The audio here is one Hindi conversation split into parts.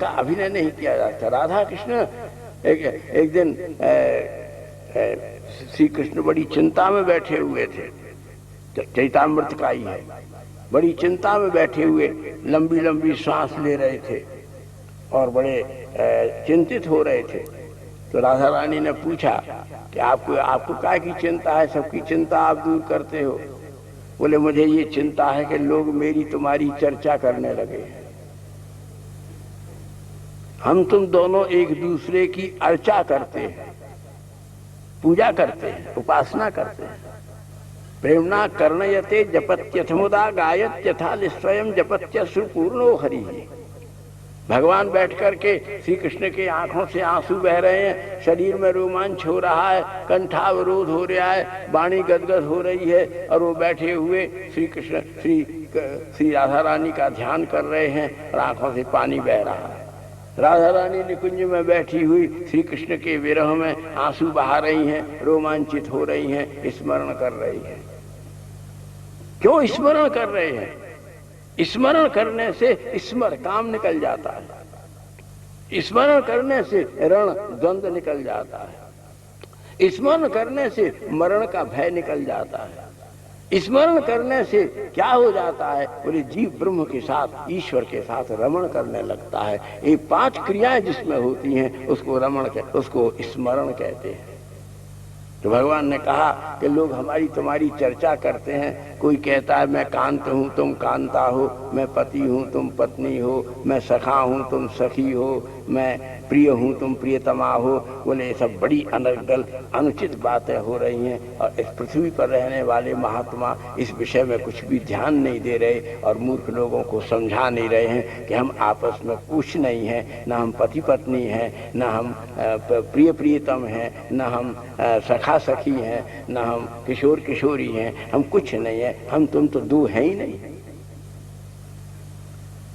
का अभिनय नहीं किया जाता। राधा कृष्ण एक दिन श्री कृष्ण बड़ी चिंता में बैठे हुए थे, चैतामृत का ही है, बड़ी चिंता में बैठे हुए लंबी लंबी सांस ले रहे थे और बड़े चिंतित हो रहे थे। तो राधा रानी ने पूछा कि आपको काय की चिंता है, सबकी चिंता आप दूर करते हो। बोले मुझे ये चिंता है कि लोग मेरी तुम्हारी चर्चा करने लगे हैं। हम तुम दोनों एक दूसरे की अर्चा करते हैं, पूजा करते हैं, उपासना करते हैं। प्रेमणा कर्णयते जपत्यथमुदा गायत्यथा स्वयं जपत्यश्रु पूर्णो हरि। भगवान बैठ करके श्री कृष्ण के आंखों से आंसू बह रहे हैं, शरीर में रोमांच हो रहा है, कंठावरोध हो रहा है, वाणी गदगद हो रही है, और वो बैठे हुए श्री कृष्ण श्री राधा रानी का ध्यान कर रहे हैं और आंखों से पानी बह रहा है। राधा रानी निकुंज में बैठी हुई श्री कृष्ण के विरह में आंसू बहा रही हैं, रोमांचित हो रही हैं, स्मरण कर रही हैं। क्यों स्मरण कर रहे हैं? स्मरण करने से स्मर काम निकल जाता है, स्मरण करने से रण द्वंद्व निकल जाता है, स्मरण करने से मरण का भय निकल जाता है। स्मरण करने से क्या हो जाता है? बोले जीव ब्रह्म के साथ, ईश्वर के साथ रमण करने लगता है। ये 5 क्रियाएं जिसमें होती हैं उसको स्मरण कहते हैं। तो भगवान ने कहा कि लोग हमारी तुम्हारी चर्चा करते हैं। कोई कहता है मैं कांत हूँ, तुम कांता हो, मैं पति हूँ, तुम पत्नी हो, मैं सखा हूँ, तुम सखी हो, मैं प्रिय हूँ, तुम प्रियतमा हो। बोले ये सब बड़ी अनर्गल अनुचित बातें हो रही हैं, और इस पृथ्वी पर रहने वाले महात्मा इस विषय में कुछ भी ध्यान नहीं दे रहे और मूर्ख लोगों को समझा नहीं रहे हैं कि हम आपस में कुछ नहीं हैं, न हम पति पत्नी हैं, न हम प्रिय प्रियतम हैं, न हम सखा सखी हैं, न हम किशोर किशोरी हैं, हम कुछ नहीं है। हम तुम तो दो है ही नहीं।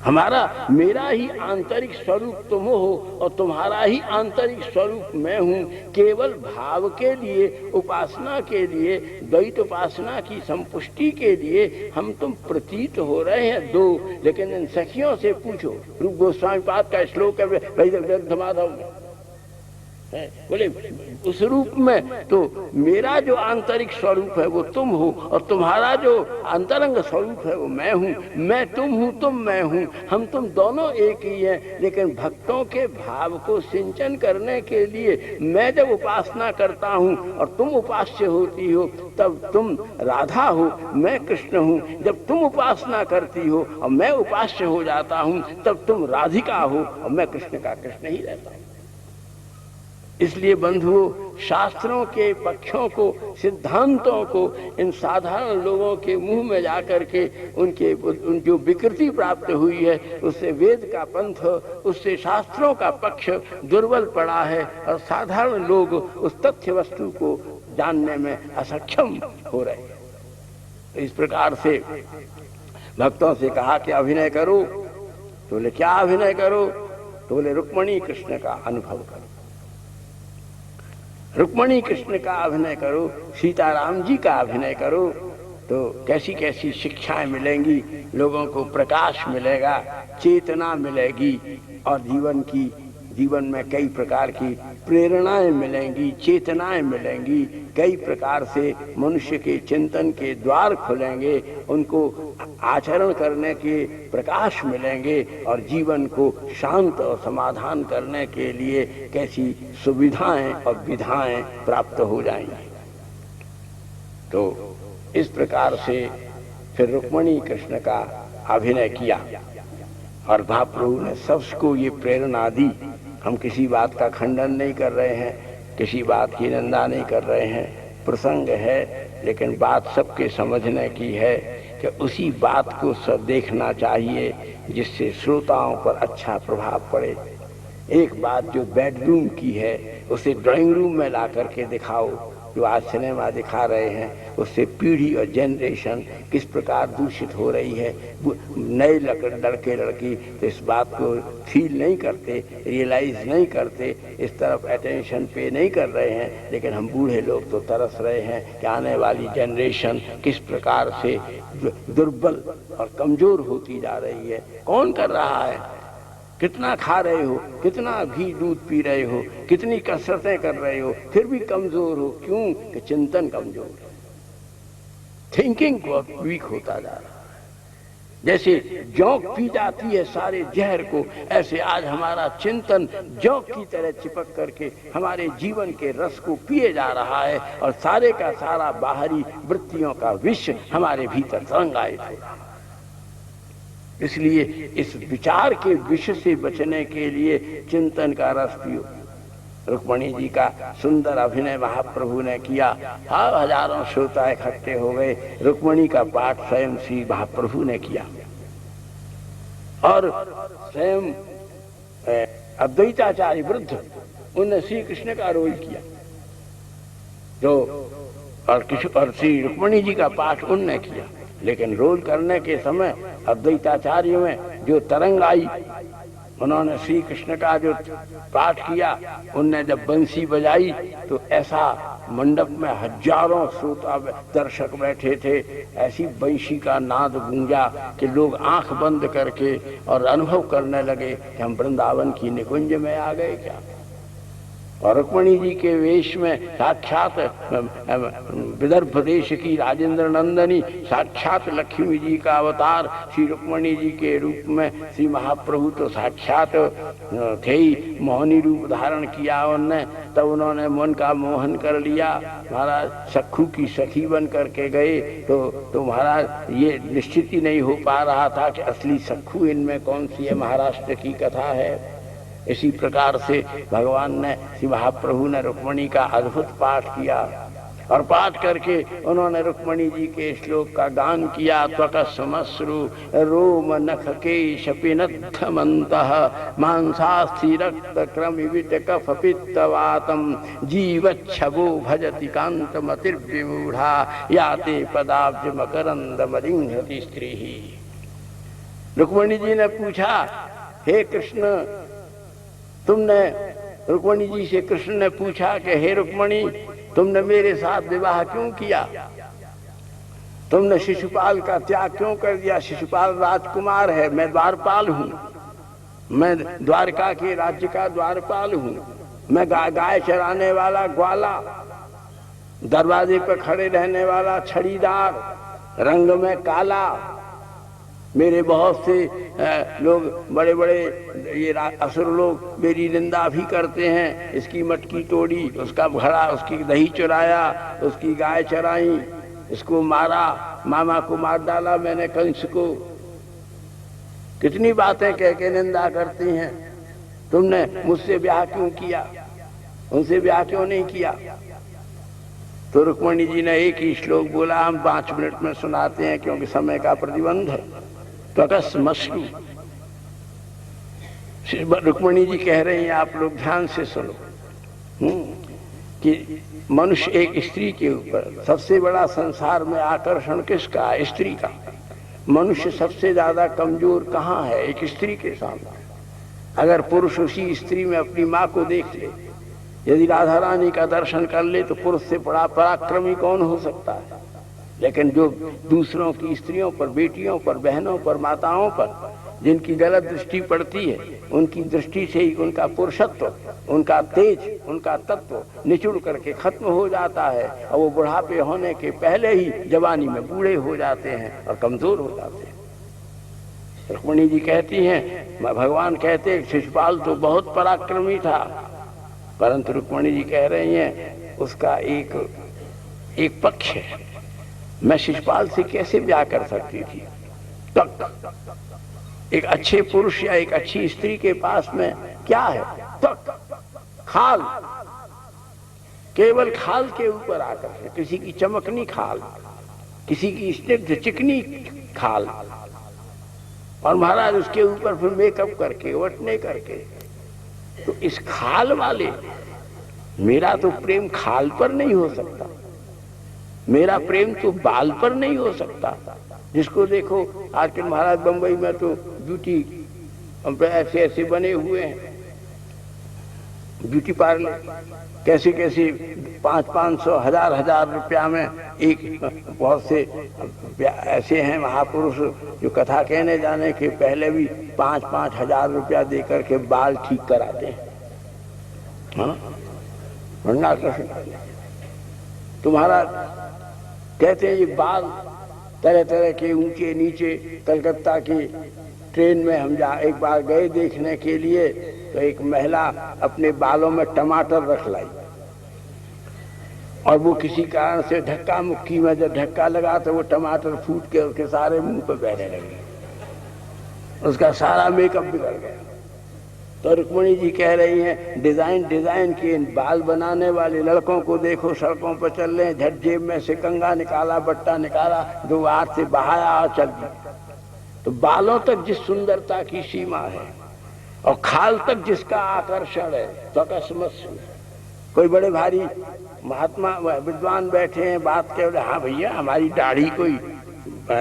हमारा मेरा ही आंतरिक स्वरूप तुम हो और तुम्हारा ही आंतरिक स्वरूप मैं हूँ। केवल भाव के लिए, उपासना के लिए, द्वैत उपासना की संपुष्टि के लिए हम तुम प्रतीत हो रहे हैं दो। लेकिन इन सखियों से पूछो, रूप गोस्वामी पाद का श्लोक है माधव में, बोले उस रूप में तो मेरा जो आंतरिक स्वरूप है वो तुम हो और तुम्हारा जो अंतरंग स्वरूप है वो मैं हूँ। मैं तुम हूँ, तुम मैं हूँ, हम तुम दोनों एक ही हैं। लेकिन भक्तों के भाव को सिंचन करने के लिए मैं जब उपासना करता हूँ और तुम उपास्य होती हो, तब तुम राधा हो, मैं कृष्ण हूँ। जब तुम उपासना करती हो और मैं उपास्य हो जाता हूँ, तब तुम राधिका हो और मैं कृष्ण का कृष्ण ही रहता हूँ। इसलिए बंधुओं, शास्त्रों के पक्षों को, सिद्धांतों को इन साधारण लोगों के मुंह में जाकर के उन जो विकृति प्राप्त हुई है, उससे वेद का पंथ, उससे शास्त्रों का पक्ष दुर्बल पड़ा है और साधारण लोग उस तथ्य वस्तु को जानने में असक्षम हो रहे हैं। तो इस प्रकार से भक्तों से कहा कि अभिनय करो। तो बोले क्या अभिनय करो? तो बोले रुक्मणी कृष्ण का अनुभव करो, रुक्मणी कृष्ण का अभिनय करो, सीताराम जी का अभिनय करो। तो कैसी कैसी शिक्षाएं मिलेंगी, लोगों को प्रकाश मिलेगा, चेतना मिलेगी और जीवन में कई प्रकार की प्रेरणाएं मिलेंगी, चेतनाएं मिलेंगी, कई प्रकार से मनुष्य के चिंतन के द्वार खुलेंगे, उनको आचरण करने के प्रकाश मिलेंगे और जीवन को शांत और समाधान करने के लिए कैसी सुविधाएं और विधाएं प्राप्त हो जाएंगी। तो इस प्रकार से फिर रुक्मणी कृष्ण का अभिनय किया और महाप्रभु ने सबको ये प्रेरणा दी। हम किसी बात का खंडन नहीं कर रहे हैं, किसी बात की निंदा नहीं कर रहे हैं, प्रसंग है, लेकिन बात सबके समझने की है कि उसी बात को सब देखना चाहिए जिससे श्रोताओं पर अच्छा प्रभाव पड़े। एक बात जो बेडरूम की है उसे ड्राइंग रूम में ला करके दिखाओ। जो आज सिनेमा दिखा रहे हैं उससे पीढ़ी और जनरेशन किस प्रकार दूषित हो रही है। नए लड़के लड़की तो इस बात को फील नहीं करते, रियलाइज नहीं करते, इस तरफ अटेंशन पे नहीं कर रहे हैं। लेकिन हम बूढ़े लोग तो तरस रहे हैं कि आने वाली जनरेशन किस प्रकार से दुर्बल और कमजोर होती जा रही है। कौन कर रहा है? कितना खा रहे हो, कितना घी दूध पी रहे हो, कितनी कसरतें कर रहे हो, फिर भी कमजोर हो। क्यों? कि चिंतन कमजोर है, थिंकिंग वीक होता जा रहा है। जैसे जौंक पी जाती है सारे जहर को, ऐसे आज हमारा चिंतन जौंक की तरह चिपक करके हमारे जीवन के रस को पिए जा रहा है और सारे का सारा बाहरी वृत्तियों का विष हमारे भीतर तरंगायित हो रहा है। इसलिए इस विचार के विष से बचने के लिए चिंतन का रस पियो। रुक्मणी जी का सुंदर अभिनय महाप्रभु ने किया, हजारों श्रोता इकट्ठे हो गए। रुक्मणी का पाठ स्वयं श्री महाप्रभु ने किया और स्वयं अद्वैताचार्य वृद्ध उनने श्री कृष्ण का रोल किया, जो और श्री रुक्मणी जी का पाठ उनने किया। लेकिन रोल करने के समय अद्वैताचार्य में जो तरंग आई, उन्होंने श्री कृष्ण का जो पाठ किया, उनने जब बंसी बजाई तो ऐसा मंडप में हजारों श्रोता दर्शक बैठे थे, ऐसी बंसी का नाद गूंजा कि लोग आंख बंद करके और अनुभव करने लगे कि हम वृंदावन की निकुंज में आ गए क्या। और रुक्मणी जी के वेश में साक्षात विदर्भ देश की राजेंद्र नंदनी, साक्षात लक्ष्मी जी का अवतार श्री रुक्मणी जी के रूप में श्री महाप्रभु तो साक्षात थे ही, मोहनी रूप धारण किया उनने। तब उन्होंने मन का मोहन कर लिया। महाराज सखू की सखी बन करके गए तो महाराज ये निश्चित ही नहीं हो पा रहा था कि असली सखू इनमें कौन सी है। महाराष्ट्र की कथा है। इसी प्रकार से भगवान ने श्री महाप्रभु ने रुक्मणी का अद्भुत पाठ किया और पाठ करके उन्होंने रुक्मणी जी के श्लोक का गान किया। त्वकस्मश्रु रोम नख केश पिनद्धमन्तः मांसास्थि रक्त क्रमिवित कफ पित्तवातम जीवच्छवो भजति कांतमतिर्विमूढ़ा याते पदाब्ज मकरंद मदिंहति स्त्री। रुक्मणी जी ने पूछा, हे कृष्ण, तुमने रुक्मणी जी से कृष्ण ने पूछा कि हे रुक्मणी, तुमने मेरे साथ विवाह क्यों किया? तुमने शिशुपाल का त्याग क्यों कर दिया? शिशुपाल राजकुमार है, मैं द्वारपाल हूँ, मैं द्वारका के राज्य का द्वारपाल हूँ, मैं गाय चराने वाला ग्वाला, दरवाजे पर खड़े रहने वाला छड़ीदार, रंग में काला। मेरे बहुत से लोग बड़े बड़े ये असुर लोग मेरी निंदा भी करते हैं। इसकी मटकी तोड़ी, उसका घड़ा, उसकी दही चुराया, उसकी गाय चराई, इसको मारा, मामा को मार डाला मैंने, कंस को। कितनी बातें कह के निंदा करती हैं। तुमने मुझसे ब्याह क्यों किया? उनसे ब्याह क्यों नहीं किया? तो रुक्मणी जी ने एक ही श्लोक बोला, हम 5 मिनट में सुनाते हैं क्योंकि समय का प्रतिबंध है। त्वकस्मश्रु, रुक्मणी जी कह रही हैं, आप लोग ध्यान से सुनो, कि मनुष्य एक स्त्री के ऊपर, सबसे बड़ा संसार में आकर्षण किसका? स्त्री का। मनुष्य सबसे ज्यादा कमजोर कहाँ है? एक स्त्री के सामने। अगर पुरुष उसी स्त्री में अपनी माँ को देख ले, यदि राधा रानी का दर्शन कर ले, तो पुरुष से बड़ा पराक्रमी कौन हो सकता है? लेकिन जो दूसरों की स्त्रियों पर, बेटियों पर, बहनों पर, माताओं पर जिनकी गलत दृष्टि पड़ती है, उनकी दृष्टि से ही उनका पुरुषत्व, उनका तेज, उनका तत्व निचुड़ करके खत्म हो जाता है और वो बुढ़ापे होने के पहले ही जवानी में बूढ़े हो जाते हैं और कमजोर हो जाते हैं। रुक्मणी जी कहती हैं, भगवान कहते शिशुपाल तो बहुत पराक्रमी था, परंतु रुक्मणी जी कह रही हैं उसका एक पक्ष है। मैं शिशुपाल से कैसे ब्याह कर सकती थी? तक एक अच्छे पुरुष या एक अच्छी स्त्री के पास में क्या है? तक खाल, केवल खाल के ऊपर आकर है, किसी की चमकनी खाल, किसी की स्निग्ध चिकनी खाल, और महाराज उसके ऊपर फिर मेकअप करके, वटने करके। तो इस खाल वाले, मेरा तो प्रेम खाल पर नहीं हो सकता, मेरा प्रेम तो बाल पर नहीं हो सकता। जिसको देखो आजकल महाराज बंबई में तो ब्यूटी ऐसे ऐसे बने हुए हैं, ब्यूटी पार्लर कैसे कैसे 500-500 हजार रुपया में एक, बहुत से ऐसे हैं महापुरुष जो कथा कहने जाने के पहले भी 5-5 हजार रुपया देकर के बाल ठीक कराते हैं। हाँ, वरना तुम्हारा कहते हैं ये बाल तरह तरह के ऊंचे नीचे। कलकत्ता की ट्रेन में हम एक बार गए देखने के लिए, तो एक महिला अपने बालों में टमाटर रख लाई और वो किसी कारण से धक्का मुक्की में जब धक्का लगा तो वो टमाटर फूट के उसके सारे मुंह पे बहने लगे, उसका सारा मेकअप बिगड़ गया। तो रुक्मणी जी कह रही हैं डिजाइन के बाल बनाने वाले लड़कों को देखो, सड़कों पर चल रहे हैं, झट जेब में से कंगा निकाला, बट्टा निकाला, 2 हाथ से बहाया और चल दिया। तो बालों तक जिस सुंदरता की सीमा है और खाल तक जिसका आकर्षण है, तो अकस्मात कोई बड़े भारी महात्मा विद्वान बैठे हैं, बात कह रहे, हाँ भैया हमारी दाढ़ी कोई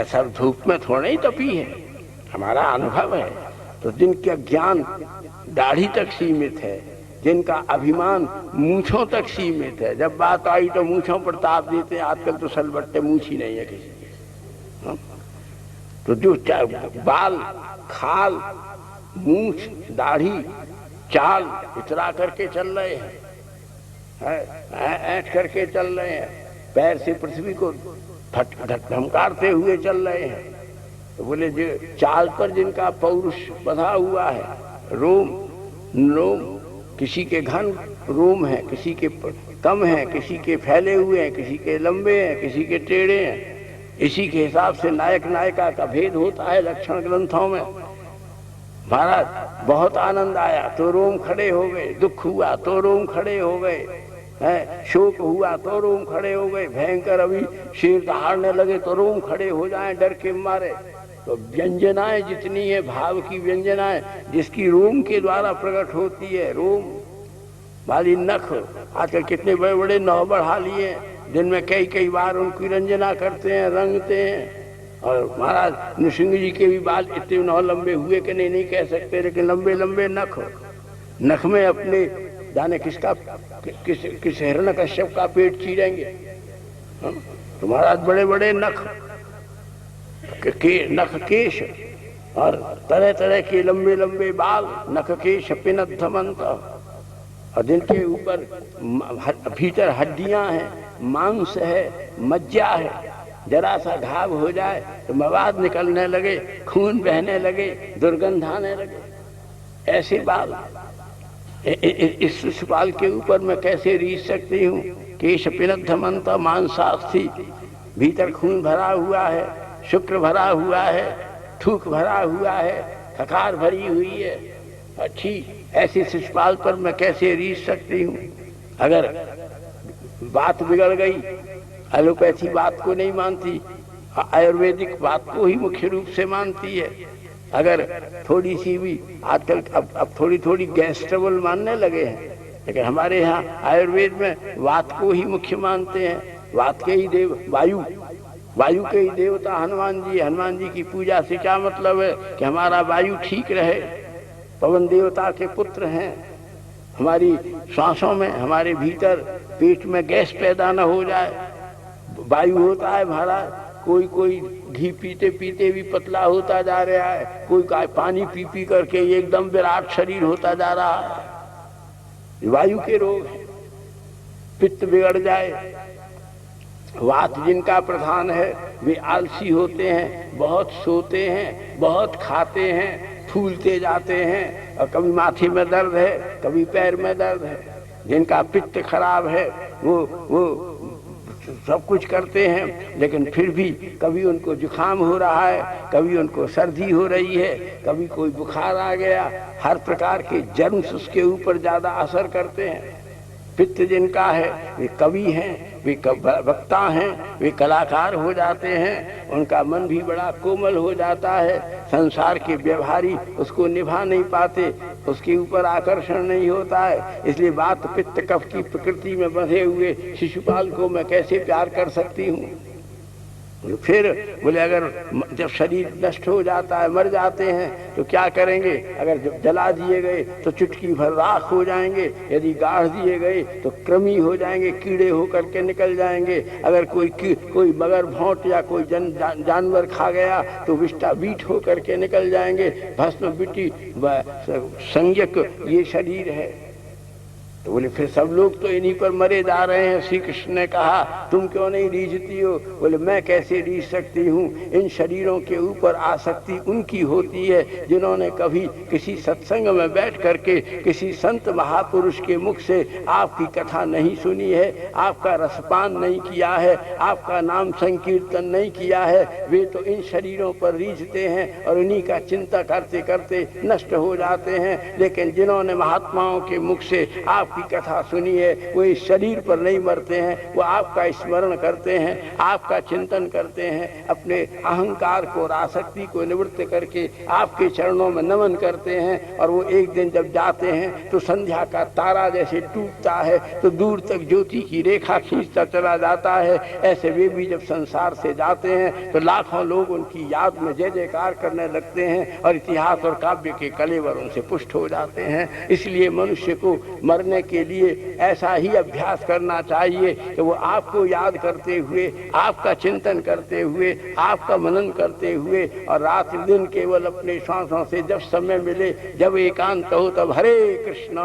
सब धूप में थोड़ा ही तपी है, हमारा अनुभव है। तो जिनका ज्ञान दाढ़ी तक सीमित है, जिनका अभिमान मूंछों तक सीमित है, जब बात आई तो मूंछों पर ताप देते हैं। आजकल तो सलबट्टे मूंछ ही नहीं है किसी के। हाँ? तो जो बाल, खाल, मूंछ, दाढ़ी, चाल इतरा करके चल रहे हैं, ऐंठ करके चल रहे हैं, पैर से पृथ्वी को धमकारते हुए चल रहे हैं। तो बोले जो चाल पर जिनका पौरुष बंधा हुआ है, रोम किसी के घन रोम है, किसी के कम है, किसी के फैले हुए हैं, किसी के लंबे हैं, किसी के टेढ़े हैं। इसी के हिसाब से नायक नायिका का भेद होता है लक्षण ग्रंथों में। महाराज बहुत आनंद आया तो रोम खड़े हो गए, दुख हुआ तो रोम खड़े हो गए, शोक हुआ तो रोम खड़े हो गए, भयंकर अभी शेर दहाड़ने लगे तो रोम खड़े हो जाएं डर के मारे। तो व्यंजनाएं जितनी है, भाव की व्यंजनाएं जिसकी रोम के द्वारा प्रकट होती है, रोम वाली नख। आजकल कितने बड़े बड़े नौ बढ़ा लिए जिनमें कई बार उनकी रंजना करते हैं, रंगते हैं। और महाराज नृसिंह जी के भी बाल इतने नौ लंबे हुए कि नहीं कह सकते, लेकिन लंबे लंबे नख में अपने जाने किसका किस हिरण्यकश्यप का पेट चीरेंगे। तो महाराज बड़े बड़े नख केश और तरह तरह के लंबे लंबे बाल, नख केश पिनद्धमंत, और जिनके ऊपर भीतर हड्डियां हैं, मांस है, मज्जा है, जरा सा घाव हो जाए तो मवाद निकलने लगे, खून बहने लगे, दुर्गंध आने लगे। ऐसे बाल, इस बाल के ऊपर मैं कैसे रीस सकती हूँ। केश पिनद्धमंत मांसास्थि, भीतर खून भरा हुआ है, शुक्र भरा हुआ है, थूक भरा हुआ है, खकार भरी हुई है। अच्छी ऐसी शिशुपाल पर मैं कैसे रीस सकती हूँ। अगर बात बिगड़ गई, एलोपैथी बात को नहीं मानती, आयुर्वेदिक बात को ही मुख्य रूप से मानती है। अगर थोड़ी सी भी आजकल अब थोड़ी थोड़ी गैस ट्रबल मानने लगे हैं, लेकिन हमारे यहाँ आयुर्वेद में वात को ही मुख्य मानते हैं। वात के ही देव वायु के ही देवता हनुमान जी की पूजा से क्या मतलब है कि हमारा वायु ठीक रहे। पवन देवता के पुत्र हैं। हमारी सांसों में, हमारे भीतर पेट में गैस पैदा न हो जाए। वायु होता है महाराज, कोई घी पीते पीते भी पतला होता जा रहा है, कोई पानी पी पी करके एकदम विराट शरीर होता जा रहा है। वायु के रोग है। पित्त बिगड़ जाए, वात जिनका प्रधान है वे आलसी होते हैं, बहुत सोते हैं, बहुत खाते हैं, फूलते जाते हैं, और कभी माथे में दर्द है, कभी पैर में दर्द है। जिनका पित्त खराब है वो सब कुछ करते हैं, लेकिन फिर भी कभी उनको जुकाम हो रहा है, कभी उनको सर्दी हो रही है, कभी कोई बुखार आ गया। हर प्रकार के जर्म्स उसके ऊपर ज्यादा असर करते हैं। पित्त जिनका है वे कवि हैं, वे वक्ता हैं, वे कलाकार हो जाते हैं। उनका मन भी बड़ा कोमल हो जाता है। संसार के व्यवहारी उसको निभा नहीं पाते, उसके ऊपर आकर्षण नहीं होता है। इसलिए वात पित्त कफ की प्रकृति में बंधे हुए शिशुपाल को मैं कैसे प्यार कर सकती हूँ। फिर बोले अगर जब शरीर नष्ट हो जाता है, मर जाते हैं, तो क्या करेंगे? अगर जब जला दिए गए तो चुटकी भर राख हो जाएंगे, यदि गाड़ दिए गए तो कृमि हो जाएंगे, कीड़े होकर के निकल जाएंगे। अगर कोई मगर भौंट या कोई जानवर खा गया तो विष्टा बीट होकर के निकल जाएंगे। भस्म बिटी संज्ञक ये शरीर है। तो बोले फिर सब लोग तो इन्हीं पर मरे जा रहे हैं। श्री कृष्ण ने कहा तुम क्यों नहीं रीझती हो? बोले मैं कैसे रीझ सकती हूँ? इन शरीरों के ऊपर आसक्ति उनकी होती है जिन्होंने कभी किसी सत्संग में बैठ करके किसी संत महापुरुष के मुख से आपकी कथा नहीं सुनी है, आपका रसपान नहीं किया है, आपका नाम संकीर्तन नहीं किया है। वे तो इन शरीरों पर रीझते हैं और उन्हीं का चिंता करते करते नष्ट हो जाते हैं। लेकिन जिन्होंने महात्माओं के मुख से आप की कथा सुनी है वो इस शरीर पर नहीं मरते हैं, वो आपका स्मरण करते हैं, आपका चिंतन करते हैं, अपने अहंकार को और आसक्ति को निवृत्त करके आपके चरणों में नमन करते हैं। और वो एक दिन जब जाते हैं तो संध्या का तारा जैसे टूटता है तो दूर तक ज्योति की रेखा खींचता चला जाता है, ऐसे वे भी जब संसार से जाते हैं तो लाखों लोग उनकी याद में जय जयकार करने लगते हैं और इतिहास और काव्य के कलेवर उनसे पुष्ट हो जाते हैं। इसलिए मनुष्य को मरने के लिए ऐसा ही अभ्यास करना चाहिए कि वो आपको याद करते हुए, आपका चिंतन करते हुए, आपका मनन करते हुए और रात दिन केवल अपने श्वासों से जब समय मिले, जब एकांत हो, तब हरे कृष्ण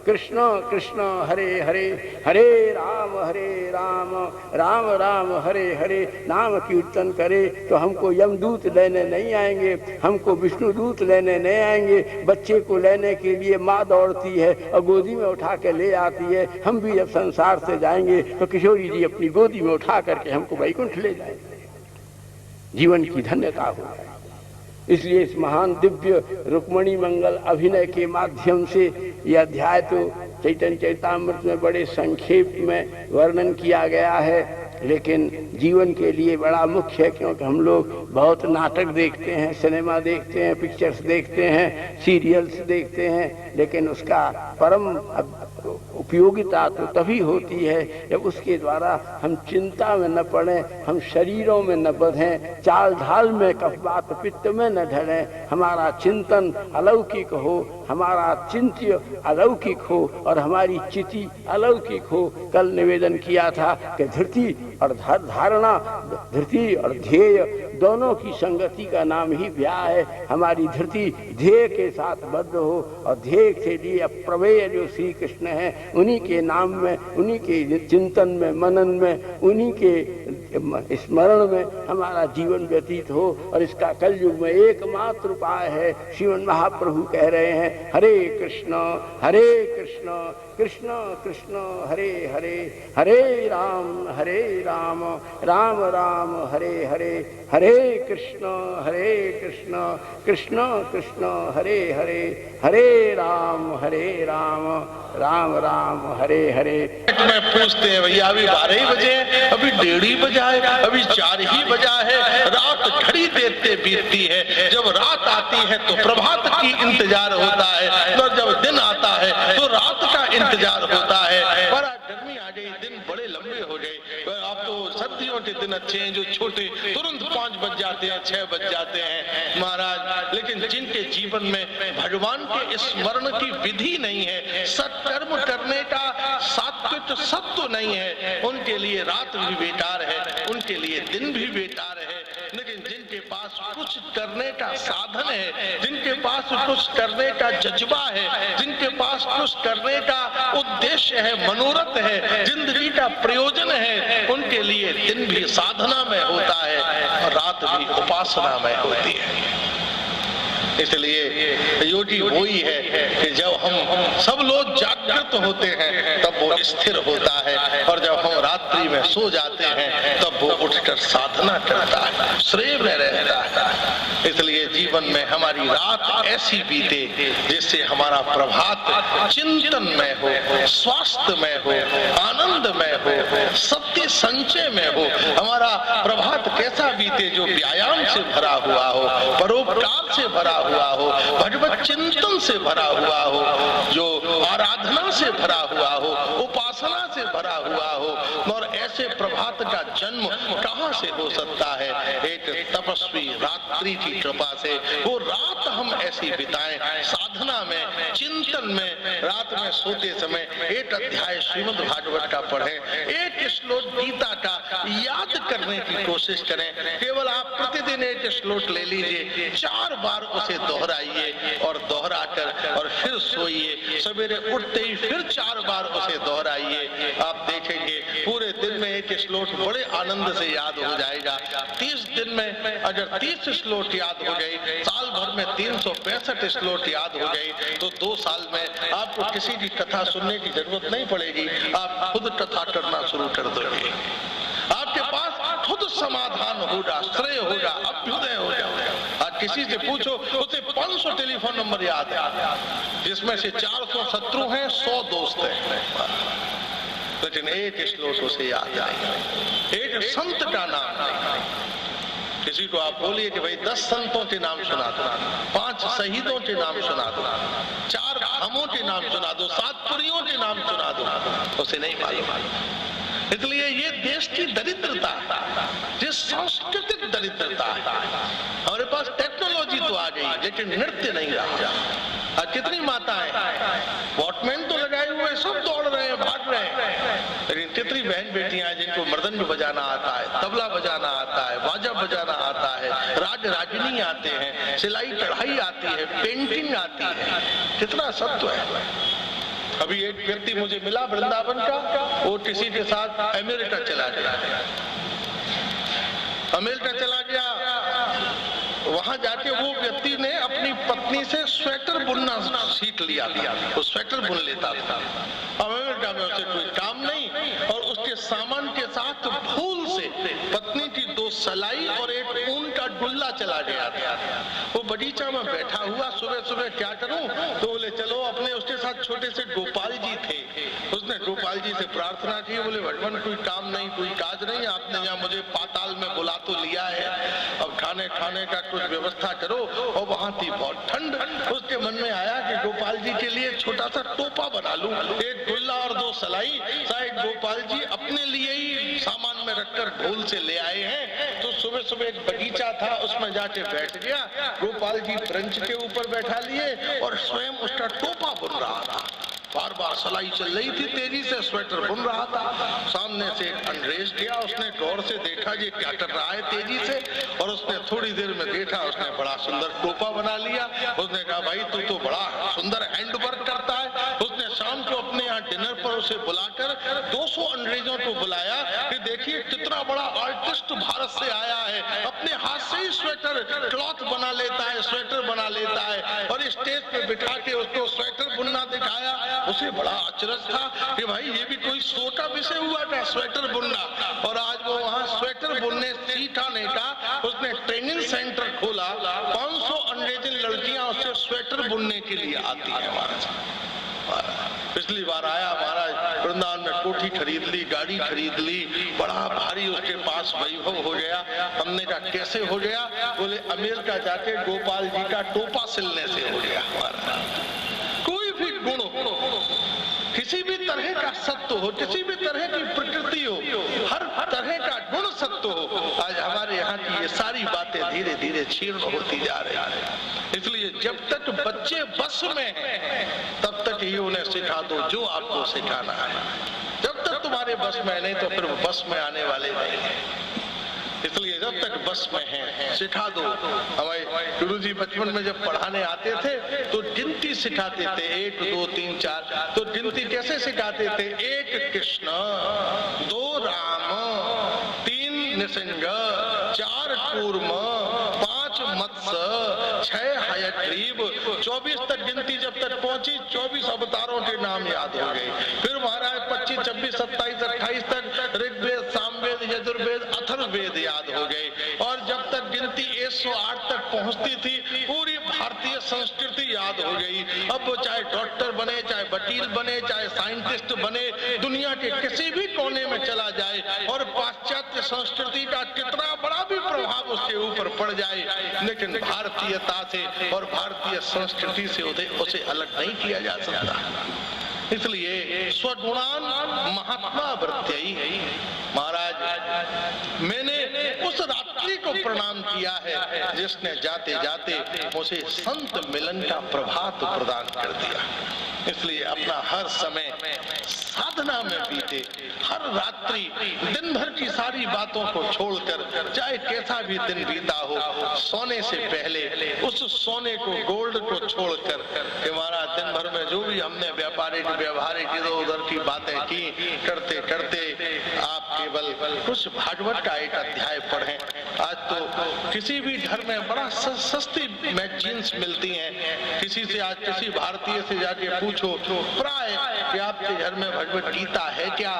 कृष्ण कृष्ण हरे हरे, हरे राम राम राम हरे हरे नाम कीर्तन करे तो हमको यमदूत लेने नहीं आएंगे, हमको विष्णुदूत लेने नहीं आएंगे। बच्चे को लेने के लिए माँ दौड़ती है और गोदी में उठा के ले आती है। हम भी जब संसार से जाएंगे तो किशोरी जी अपनी गोदी में उठा करके हमको वैकुंठ ले जाएंगे, जीवन की धन्यता हो जाएगी। इसलिए इस महान दिव्य रुक्मणी मंगल अभिनय के माध्यम से यह अध्याय तो चैतन्य चैतामृत में बड़े संक्षेप में वर्णन किया गया है, लेकिन जीवन के लिए बड़ा मुख्य है, क्योंकि हम लोग बहुत नाटक देखते हैं, सिनेमा देखते हैं, पिक्चर्स देखते हैं, सीरियल्स देखते हैं, लेकिन उसका परम उपयोगिता तो तभी होती है जब उसके द्वारा हम चिंता में न पड़ें, हम शरीरों में न बंधें, चाल ढाल में कफवात पित्त में न ढलें, हमारा चिंतन अलौकिक हो, हमारा चिंत्य अलौकिक हो और हमारी चिति अलौकिक हो। कल निवेदन किया था कि धृति और धारणा, धृति और ध्येय दोनों की संगति का नाम ही ब्याह है। हमारी धृति ध्येय के साथ बद्ध हो और ध्येय के लिए अप्रमेय जो श्री कृष्ण है उन्हीं के नाम में, उन्हीं के चिंतन में, मनन में, उन्हीं के स्मरण में हमारा जीवन व्यतीत हो। और इसका कलयुग में एकमात्र उपाय है। श्रीमन महाप्रभु कह रहे हैं हरे कृष्ण कृष्ण कृष्ण हरे हरे, हरे राम राम राम हरे हरे, हरे कृष्ण कृष्ण कृष्ण हरे हरे, हरे राम राम राम हरे हरे। में पूछते हैं भैया अभी 12 ही बजे हैं, अभी 1:30 ही बजा है, अभी 4 ही बजा है। रात घड़ी देते बीतती है, जब रात आती है तो प्रभात की इंतजार होता है और जब दिन आता है तो रात का इंतजार होता है। पर गर्मी आ गई, दिन बड़े लंबे हो गए। अब तो सर्दियों के दिन अच्छे हैं जो छोटे, तुरंत 5 बज जाते हैं, 6 बज जाते हैं महाराज। लेकिन जिनके जीवन में भगवान के स्मरण की विधि नहीं है, सत्कर्म करने का सात्विक सत्व नहीं है, उनके लिए रात भी बेकार है, उनके लिए दिन भी बेकार है। लेकिन जिनके पास कुछ करने का साधन है, जिनके पास कुछ करने का जज्बा है, जिनके पास कुछ करने का उद्देश्य है, मनोरथ है, जिंदगी का प्रयोजन है, उनके लिए दिन भी साधना में होता है और रात भी उपासना में होती है। इसलिए योगी वही है कि जब हम सब लोग जागृत होते हैं तब वो स्थिर होता है, और जब हम रात्रि में सो जाते हैं तब वो उठकर साधना करता है, श्रेय में रहता है। इसलिए जीवन में हमारी रात ऐसी बीते जिससे हमारा प्रभात चिंतन में हो, स्वास्थ्य में हो, आनंद में हो, सत्य संचय में हो। हमारा प्रभात कैसा बीते? जो व्यायाम से भरा हुआ हो, परोपकार से भरा हुआ हो, भगवत चिंतन से भरा हुआ हो, जो आराधना से भरा हुआ हो, उपासना वासना से भरा हुआ हो, और ऐसे प्रभात का जन्म कहाँ से हो सकता है? एक तपस्वी रात्रि की कृपा से। वो रात हम ऐसी बिताएं साधना में, चिंतन में, रात में सोते समय एक अध्याय श्रीमद् भागवत का पढ़ें, एक श्लोक गीता का याद करने की कोशिश करें। केवल आप प्रतिदिन एक श्लोक ले लीजिए, 4 बार उसे दोहराइए और दोहराकर और फिर सोइए। सवेरे उठते ही फिर 4 बार उसे दोहराइए। आप देखेंगे पूरे दिन में एक श्लोक बड़े आनंद से याद हो जाएगा। 30 दिन में अगर 30 श्लोक याद हो गए, साल भर में 365 श्लोक याद हो गए, तो 2 साल में आपको किसी की कथा सुनने की जरूरत नहीं पड़ेगी। आप खुद कथा करना शुरू कर दोगे, आपके पास खुद समाधान होगा, श्रेय होगा, अभ्युदय हो जाएगा। आज किसी से पूछो, उसे 500 टेलीफोन नंबर याद है, जिसमें से 400 शत्रु हैं, 100 दोस्त हैं, लेकिन एक श्लोक उसे याद है, एक संत का नाम है। किसी को आप बोलिए कि भाई 10 संतों के नाम सुना दो, 5 शहीदों के नाम सुना दो, 4 धामों के नाम सुना दो, 7 पुरियों के नाम सुना दो, उसे नहीं मालूम। इसलिए ये देश की दरिद्रता, ये सांस्कृतिक दरिद्रता है। हमारे पास टेक्नोलॉजी तो आ गई, लेकिन नृत्य नहीं रहा। आज कितनी माताएं वॉटमैन तो लगाए हुए सब दौड़ रहे हैं, भाग रहे हैं, लेकिन कितनी बहन बेटियां हैं जिनको मृदंग बजाना आता है, तबला बजाना आता है, बाजा बजाना आता है, राग रागिनी आते हैं, सिलाई कढ़ाई आती है, पेंटिंग आती है। कितना सत्व है। अभी एक व्यक्ति मुझे मिला वृंदावन का, वो किसी के साथ अमेरिका चला गया, अमेरिका चला गया। वहां जाके वो व्यक्ति ने अपनी पत्नी से स्वेटर बुनना सीख लिया था। वो स्वेटर बुन लेता था। अमेरिका में उसे कोई काम नहीं, और उसके सामान के साथ भूल से पत्नी की 2 सलाई और एक ऊन का गुल्ला चला गया था। वो बगीचा में बैठा हुआ, सुबह सुबह क्या करूं, तो बोले चलो अपने, उसके साथ छोटे से गोपाल जी थे, उसने गोपाल जी से प्रार्थना की। बोले भगवान कोई काम नहीं, कोई काज नहीं, आपने यहाँ मुझे पाताल में बुला तो लिया है, अब खाने का कुछ व्यवस्था करो। और वहां थी बहुत ठंड। उसके मन में आया कि गोपाल जी के लिए छोटा सा टोपा बना लूं, एक गुल्ला और 2 सलाई, शायद गोपाल जी अपने लिए ही सामान में रखकर ढोल से ले आए हैं। तो सुबह सुबह एक बगीचा था, उसमें जाके बैठ गया। गोपाल जी ब्रंच के ऊपर बैठा लिए और स्वयं उसका टोपा बुन रहा था। बार बार सलाई चल रही थी, तेजी से स्वेटर बुन रहा था। सामने से एक अंग्रेज गया, उसने गौर से देखा ये क्या कर रहा है तेजी से, और उसने थोड़ी देर में देखा, उसने बड़ा सुंदर टोपा बना लिया। उसने कहा भाई तू तो बड़ा सुंदर हैंड वर्क करता है। उसने शाम को अपने यहाँ डिनर पर उसे बुलाकर 200 अंग्रेजों को बुलाया कि देखिए कितना बड़ा आर्टिस्ट भारत से आया है, अपने हाथ से ही स्वेटर क्लॉथ बना लेता है, स्वेटर बना लेता है। और स्टेज पे बिठा के उसको स्वेटर बुनना दिखाया। उसे बड़ा आश्चर्य था कि भाई ये भी कोई शो का विषय हुआ था, स्वेटर बुनना। और आज वो वहाँ स्वेटर बुनने सीखाने का उसने ट्रेनिंग सेंटर खोला। 500 अंग्रेजी लड़कियां उससे स्वेटर बुनने के लिए आती है हमारे। पिछली बार आया महाराज, वृंदावन में कोठी खरीद ली, गाड़ी खरीद ली, बड़ा भारी उसके पास वैभव हो गया। हमने कहा कैसे हो गया? बोले अमेरिका जाके गोपाल जी का टोपा सिलने से हो गया। कोई भी गुण हो, किसी भी तरह का सत्व हो, किसी भी तरह की प्रकृति हो, हर तरह का गुण सत्व हो, आज हमारे यहाँ की ये सारी बातें धीरे धीरे क्षीर्ण होती जा रही है। इसलिए जब तक बच्चे बस में हैं, तब तक ही उन्हें सिखा दो जो आपको सिखाना है। जब तक तुम्हारे बस में नहीं, तो फिर बस में आने वाले नहीं है। इसलिए जब तक बस में है सिखा दो। हमारे गुरुजी बचपन में जब पढ़ाने आते थे तो गिनती सिखाते थे, 1 2 3 4। तो गिनती कैसे सिखाते थे? 1 कृष्ण, 2 राम, 3 नृसिंह, 4 कूर्म, 5 मत्स्य, 6 हयग्रीव, 24 तक गिनती जब तक पहुंची, 24 अवतारों के नाम याद हो गए। फिर महाराज 25 26 27 28 तक ऋग्वेद, सामवेद, यजुर्वेद, अथर्ववेद याद हो गए। और जब तक गिनती 108 तक पहुंचती थी, पूरी भारतीय संस्कृति याद हो गई। अब वो चाहे डॉक्टर बने, चाहे वकील बने, चाहे साइंटिस्ट बने, दुनिया के किसी भी कोने में चला जाए, और पाश्चात्य संस्कृति का कितना बड़ा भी प्रभाव उसके ऊपर पड़ जाए, लेकिन भारतीयता से और भारतीय संस्कृति से उसे अलग नहीं किया जा सकता। इसलिए स्वगुणान महात्मा वृत्त्यई। महाराज मैंने उस रात्रि को प्रणाम किया है जिसने जाते जाते मुझे संत मिलन का प्रभात प्रदान कर दिया। इसलिए अपना हर समय साधना में बीते, हर रात्रि दिन भर की सारी बातों को छोड़कर, चाहे कैसा भी दिन बीता हो, सोने से पहले उस सोने को, गोल्ड को छोड़कर कि हमारा दिन भर में जो भी हमने व्यापारिक व्यवहारिक इधर उधर की बातें की, करते करते आप केवल कुछ भागवत का एक अध्याय पढ़ें। आज तो किसी भी घर में बड़ा सस्ती मैगजीन्स मिलती हैं, किसी से आज किसी भारतीय से जाके पूछो प्राय कि आपके घर में भगवत गीता है क्या?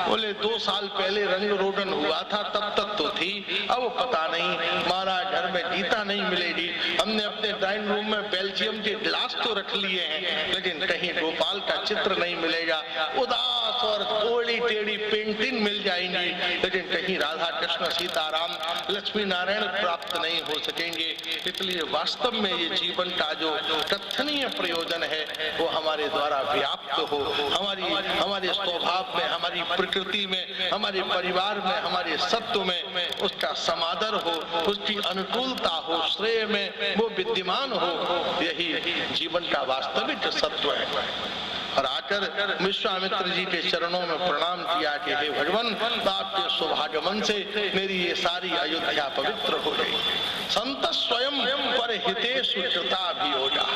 बोले 2 साल पहले रंग रोगन हुआ था तब तक तो थी, अब पता नहीं, महाराज घर में गीता नहीं मिलेगी। हमने अपने ड्राइंग रूम में बेल्जियम के गिलास तो रख लिए हैं, लेकिन कहीं गोपाल का चित्र नहीं मिलेगा। उदास और कोड़ी टेढ़ी पेंटिंग मिल जाएंगी, लेकिन कहीं राधा कृष्ण सीताराम लक्ष्मी नारायण प्राप्त नहीं हो सकेंगे। इसलिए वास्तव में ये जीवन का जो कथनीय प्रयोजन है वो हमारे द्वारा व्याप्त हो, हमारे स्वभाव में, हमारी प्रकृति में, हमारे परिवार में, हमारे सत्व में उसका समादर हो, उसकी अनुकूलता हो, श्रेय में वो विद्यमान हो। यही जीवन का वास्तविक सत्व है। और आकर विश्वामित्र जी के चरणों में प्रणाम किया कि हे भगवान, आपके सौभाग्यमन से मेरी ये सारी अयोध्या पवित्र हो गई। संत स्वयं पर हितेषु कृताभियोगा।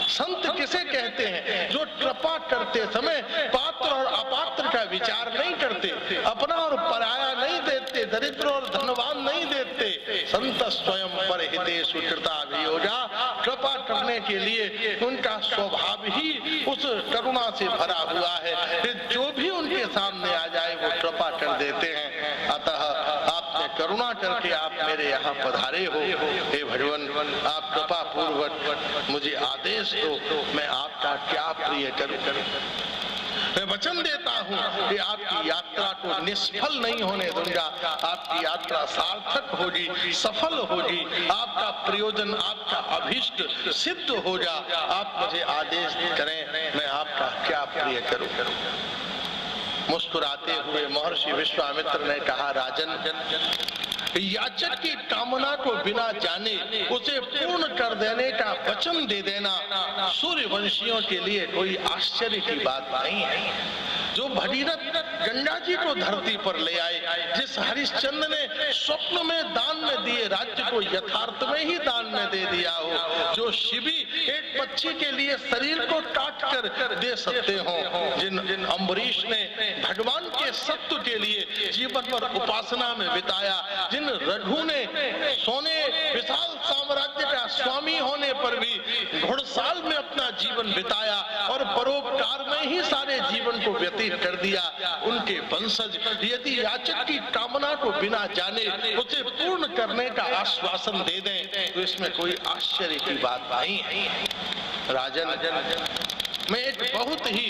संत किसे कहते हैं? जो कृपा करते समय पात्र और अपात्र का विचार नहीं करते, अपना और पराया नहीं देते, दरिद्र और धनवान नहीं देते। संत स्वयं पर हितेषु कृताभियोगा। कृपा करने के लिए उनका स्वभाव ही उस करुणा से भरा हुआ है कि जो भी उनके सामने आ जाए वो कृपा कर देते हैं। अतः आपने करुणा करके आप मेरे यहाँ पधारे हो। हे भगवान, आप कृपा पूर्वक मुझे आदेश दो, मैं आपका क्या प्रिय करूं। मैं वचन देता हूँ कि आपकी यात्रा को निष्फल नहीं होने दूंगा। आपकी यात्रा सार्थक होगी, सफल होगी, आपका प्रयोजन, आपका अभिष्ट सिद्ध होगा। आप मुझे आदेश करें, मैं आपका क्या प्रिय करूं। मुस्कुराते हुए महर्षि विश्वामित्र ने कहा, राजन, याचक की कामना को बिना जाने उसे पूर्ण कर देने का वचन दे देना सूर्यवंशियों के लिए कोई आश्चर्य की बात नहीं है। जो भगीरथ गंगा जी को धरती पर ले आए, जिस हरिश्चंद्र ने स्वप्न में दान में दिए राज्य को यथार्थ में ही दान में दे दिया हो, जो शिवी एक पक्षी के लिए शरीर को काट कर दे सकते हो, जिन अम्बरीश ने भगवान के सत्व के लिए जीवन भर उपासना में बिताया, जिन रघु ने सोने विशाल साम्राज्य का स्वामी होने पर भी घुड़साल में अपना जीवन बिताया और परोपकार में ही सारे जीवन को व्यतीत कर दिया, उनके वंशज यदि याचक की कामना को बिना जाने उसे पूर्ण करने का आश्वासन दे दें तो इसमें कोई आश्चर्य की बात नहीं है। राजन, मैं एक बहुत ही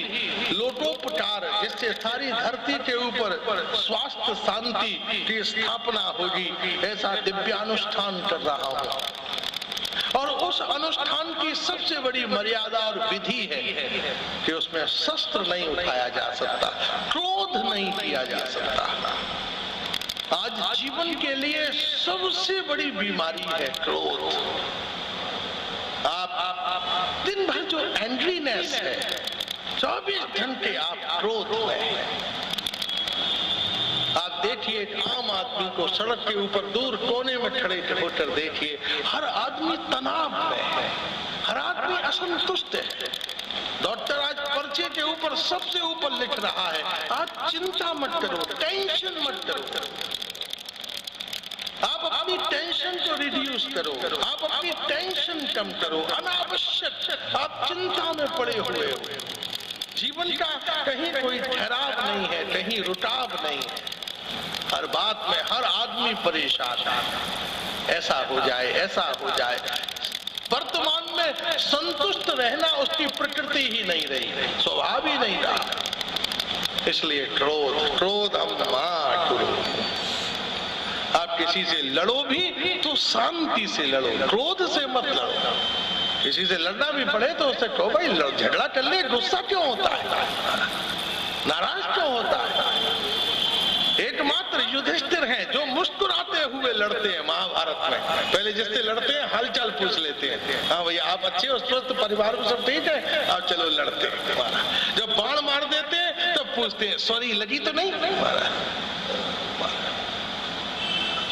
लोकोपकार, जिससे सारी धरती के ऊपर स्वास्थ्य शांति की स्थापना होगी, ऐसा दिव्यानुष्ठान कर रहा हूँ। और उस अनुष्ठान की सबसे बड़ी मर्यादा और विधि है कि उसमें शस्त्र नहीं उठाया जा सकता, क्रोध नहीं किया जा सकता। आज जीवन के लिए सबसे बड़ी बीमारी है क्रोध। आप दिन भर जो एंग्रीनेस है, 24 घंटे आप क्रोध में। आप देखिए एक आम आदमी को सड़क के ऊपर दूर कोने में खड़े होकर देखिए, हर आदमी तनाव में है, हर आदमी असंतुष्ट है। डॉक्टर आज पर्चे के ऊपर सबसे ऊपर लिख रहा है, आज चिंता मत करो, टेंशन मत करो। आप अपनी टेंशन को रिड्यूस करो, आप अपनी टेंशन कम करो। अनावश्यक आप चिंता में पड़े हुए हो। जीवन का कहीं कोई ठहराव नहीं है, कहीं रुकाव नहीं है, हर बात में हर आदमी परेशान है। ऐसा हो जाए, ऐसा हो जाए। वर्तमान में संतुष्ट रहना उसकी प्रकृति ही नहीं रही, स्वभाव ही नहीं रहा। इसलिए क्रोध हम ना करो। आप किसी से लड़ो भी तो शांति से लड़ो, क्रोध से मत लड़ो। किसी से लड़ना भी पड़े तो उससे कहो भाई झगड़ा कर ले, गुस्सा क्यों होता है। नाराज क्यों होता है? एकमात्र युधिष्ठिर हैं जो मुस्कुराते हुए लड़ते हैं महाभारत में। पहले जिससे लड़ते हैं हालचाल पूछ लेते हैं, हाँ भैया आप अच्छे हो, स्वस्थ परिवार में सब ठीक है, आप चलो लड़ते हैं। जब बाण मार देते हैं तब पूछते हैं सॉरी लगी तो नहीं।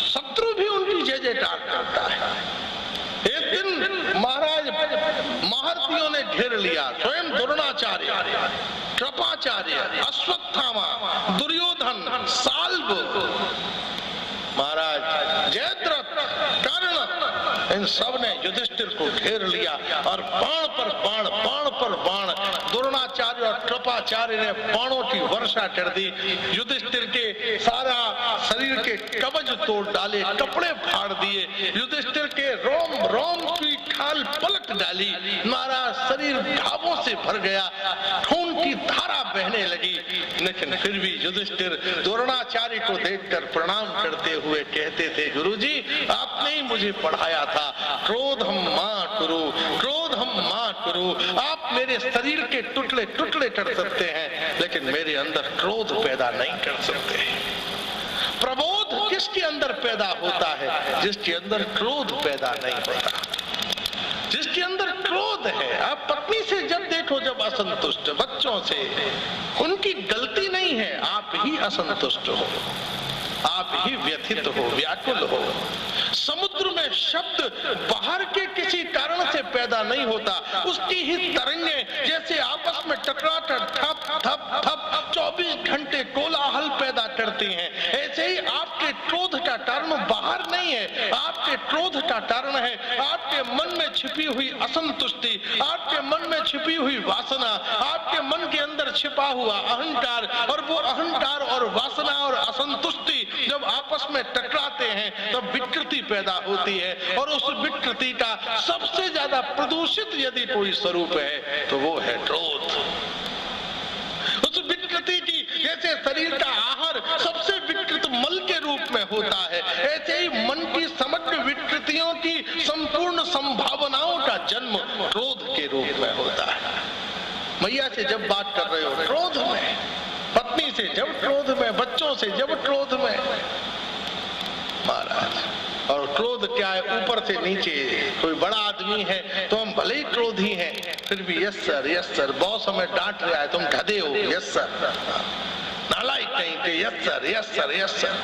शत्रु भी उनकी जय जयकार करता है। एक दिन महाराज महारथियों ने घेर लिया, स्वयं द्रोणाचार्य, कृपाचार्य, अश्वत्थामा, दुर्योधन, साल्व, महाराज जयद्रथ, कर्ण, इन सब ने युधिष्ठिर को घेर लिया और बाण पर बाण, बाण पर बाण, द्रोणाचार्य और कृपाचार्य ने बाणों की वर्षा कर दी। युधिष्ठिर के सारा शरीर के कवच तोड़ डाले, कपड़े फाड़ दिए, युधिष्ठिर के रोम रोम की खाल पलट डाली, महाराज शरीर घावों से भर गया, खून की धारा बहने लगी। लेकिन फिर भी युधिष्ठिर द्रोणाचार्य को देखकर प्रणाम करते हुए कहते थे, गुरुजी आपने ही मुझे पढ़ाया था, क्रोध हम मां करो, क्रोध हम मां करो। आप मेरे शरीर के टुकड़े टुकड़े कर सकते हैं लेकिन मेरे अंदर क्रोध पैदा नहीं कर सकते। प्रबोध किसके अंदर पैदा होता है? जिसके अंदर क्रोध पैदा नहीं होता, जिसके अंदर क्रोध है। आप पत्नी से जब देखो जब असंतुष्ट, बच्चों से, उनकी गलती नहीं है, आप ही असंतुष्ट हो, आप ही व्यथित हो, व्याकुल हो। समुद्र में शब्द बाहर के किसी कारण से पैदा नहीं होता, उसकी ही तरंगें जैसे आपस में टकराकर थप थप थप 24 घंटे कोलाहल पैदा करती हैं। ऐसे ही आपके क्रोध का कारण बाहर नहीं है, आपके क्रोध का कारण है आपके मन में छिपी हुई असंतुष्टि, आपके मन में छिपी हुई वासना, आपके मन के अंदर छिपा हुआ अहंकार। और वो अहंकार और वासना और असंतुष्टि जब आपस में टकराते हैं तब विकृति पैदा होती है। और उस विकृति का सबसे ज्यादा प्रदूषित यदि कोई स्वरूप है तो वो है क्रोध। उस विकृति की जैसे शरीर का आहार सबसे विकृत मल के रूप में होता है, ऐसे ही मन की समग्र विकृतियों की संपूर्ण संभावनाओं का जन्म क्रोध के रूप में होता है। मैया से जब बात कर रहे हो क्रोध में, पत्नी से जब क्रोध में, बच्चों से जब क्रोध में, महाराज। और क्रोध क्या है? ऊपर से नीचे कोई बड़ा आदमी है तो हम भले ही क्रोधी हैं, फिर भी यस सर, बॉस हमें डांट रहा है, तुम गधे हो, यस सर, नालायक कहीं के, यस सर।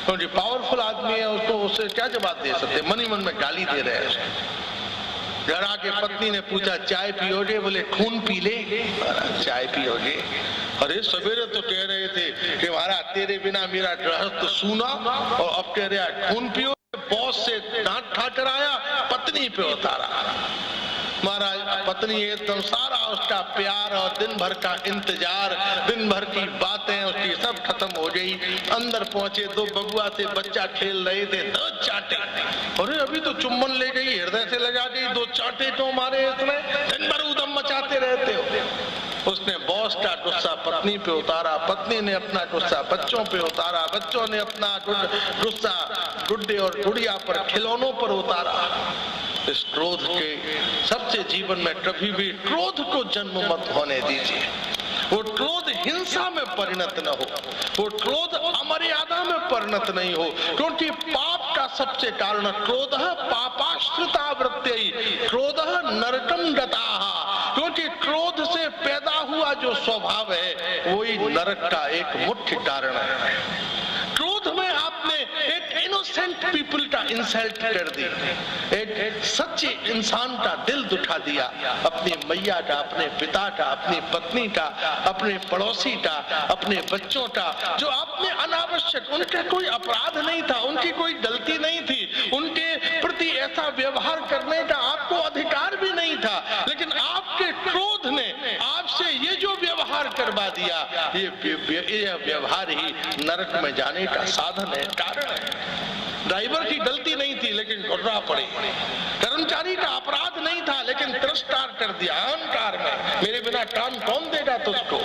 तो जो पावरफुल आदमी है उसको उससे क्या जवाब दे सकते? मन ही मन में गाली दे रहे हैं उसको। घर आके पत्नी ने पूछा चाय पियोगे? बोले खून पी ले। चाय पियोगे? अरे सवेरे तो कह रहे थे कि महाराज तेरे बिना मेरा गृहस्थ सूना, और अब कह रहे हैं खून पियो। बॉस से डांट खाकर आया, पत्नी पे उतारा। महाराज पत्नी एकदम सारा उसका प्यार और दिन भर का इंतजार, दिन भर की बातें उसकी सब खत्म हो गई। अंदर पहुंचे, दो बबुआ से बच्चा खेल रहे थे, दो चाटे। अरे अभी तो चुम्बन ले गई, हृदय से लगा गई, दो चाटे क्यों मारे इतने? दिन भर उदम मचाते रहते हो। उसने बॉस का गुस्सा पत्नी पे उतारा, पत्नी ने अपना गुस्सा बच्चों पे उतारा, बच्चों ने अपना गुस्सा गुड्डे और गुड़िया पर, खिलौनों पर उतारा। इस क्रोध के सबसे जीवन में कभी भी क्रोध को जन्म मत होने दीजिए। वो क्रोध हिंसा में परिणत न हो, वो क्रोध अमर्यादा में परिणत नहीं हो, क्योंकि पाप का सबसे कारण क्रोध है। पापाश्रिता वृत्ति क्रोध नरकम गताः, क्योंकि क्रोध से पैदा हुआ जो स्वभाव है वही नरक का एक मुख्य कारण है। क्रोध में आपने एक इनोसेंट पीपल का इंसल्ट कर दी, एक सच्चे इंसान का दिल दुखा दिया, अपनी मैया का, अपने पिता का, अपनी पत्नी का, अपने पड़ोसी का, अपने बच्चों का, जो आपने अनावश्यक, उनका कोई अपराध नहीं था, उनकी कोई गलती नहीं थी, उनके प्रति ऐसा व्यवहार करने का आपको अधिकार भी नहीं था, लेकिन आपके क्रोध ने आपसे ये जो व्यवहार करवा दिया, ये व्यवहार ही नरक में जाने का साधन है, कारण है। ड्राइवर की गलती नहीं थी लेकिन घुर्रा पड़ी, कर्मचारी का अपराध नहीं था लेकिन तिरस्कार कर दिया अहंकार में, मेरे बिना काम कौन देगा तुझको।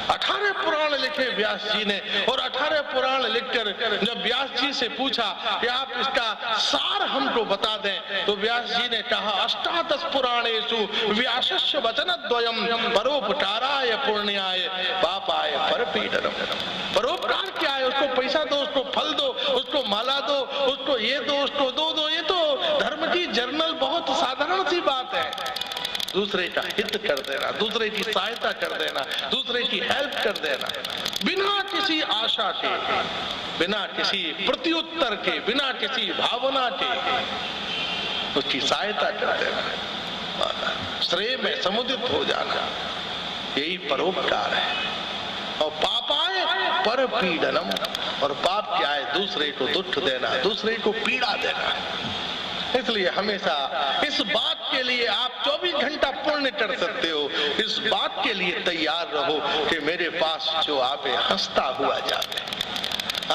18 पुराण लिखे व्यास जी ने, और 18 पुराण लिखकर जब व्यास जी से पूछा कि आप इसका सार हमको बता दें, तो व्यास जी ने कहा 18 पुराणेषु व्यासस्य वचनद्वयम् परोपकाराय पुण्याय। बाप परपीडनम। परोपकार क्या है? उसको पैसा दो, उसको फल दो, उसको माला दो, उसको ये दो, उसको दो। ये तो धर्म की जर्नल बहुत साधारण सी बात है। दूसरे का हित कर देना, दूसरे की सहायता कर देना, दूसरे की हेल्प कर देना, बिना किसी आशा के, बिना किसी प्रत्युत्तर के, बिना किसी भावना के उसकी सहायता कर देना, श्रेय में समुदित हो जाना, यही परोपकार है। और पाप आए परपीडनम, और पाप क्या है? दूसरे को दुख देना, दूसरे को पीड़ा देना। इसलिए हमेशा इस बात के लिए आप 24 घंटा पुण्य कर सकते हो, इस बात के लिए तैयार रहो कि मेरे पास जो आवे हंसता हुआ जावे।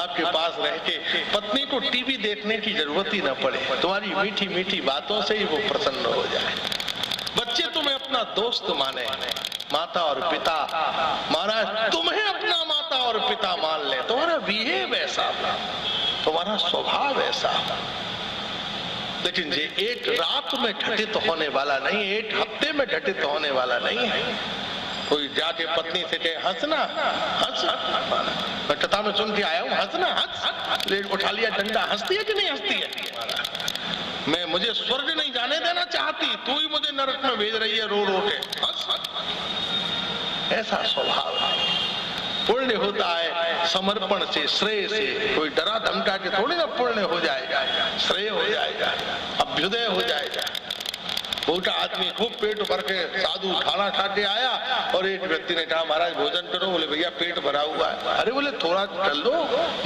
आपके पास रह के पत्नी को टीवी देखने की जरूरत ही न पड़े, तुम्हारी मीठी मीठी बातों से ही वो प्रसन्न हो जाए। बच्चे तुम्हें अपना दोस्त माने, माता और पिता महाराज तुम्हें अपना माता और पिता मान ले, तुम्हारा बिहेव ऐसा, तुम्हारा स्वभाव ऐसा। लेकिन ये एक रात में घटित होने वाला नहीं, एक हफ्ते में घटित होने वाला नहीं है। कोई जाके पत्नी से कहे हंसना, हंस, मैं कथा में सुन के आया हूँ, हंसना, हंस, ले उठा लिया डंडा, हंसती है कि नहीं हंसती है? मैं मुझे स्वर्ग नहीं जाने देना चाहती, तू ही मुझे नरक में भेज रही है रो रो के, हंस। ऐसा स्वभाव है। पुण्य होता है समर्पण से, श्रेय से। कोई डरा धमका के थोड़ी ना पुण्य हो जाएगा, श्रेय हो जाएगा, अभ्युदय हो जाएगा। भूखा आदमी खूब पेट भर के साधु खाना खा के आया और एक व्यक्ति ने कहा महाराज भोजन करो। बोले भैया पेट भरा हुआ है। अरे बोले थोड़ा कर लो,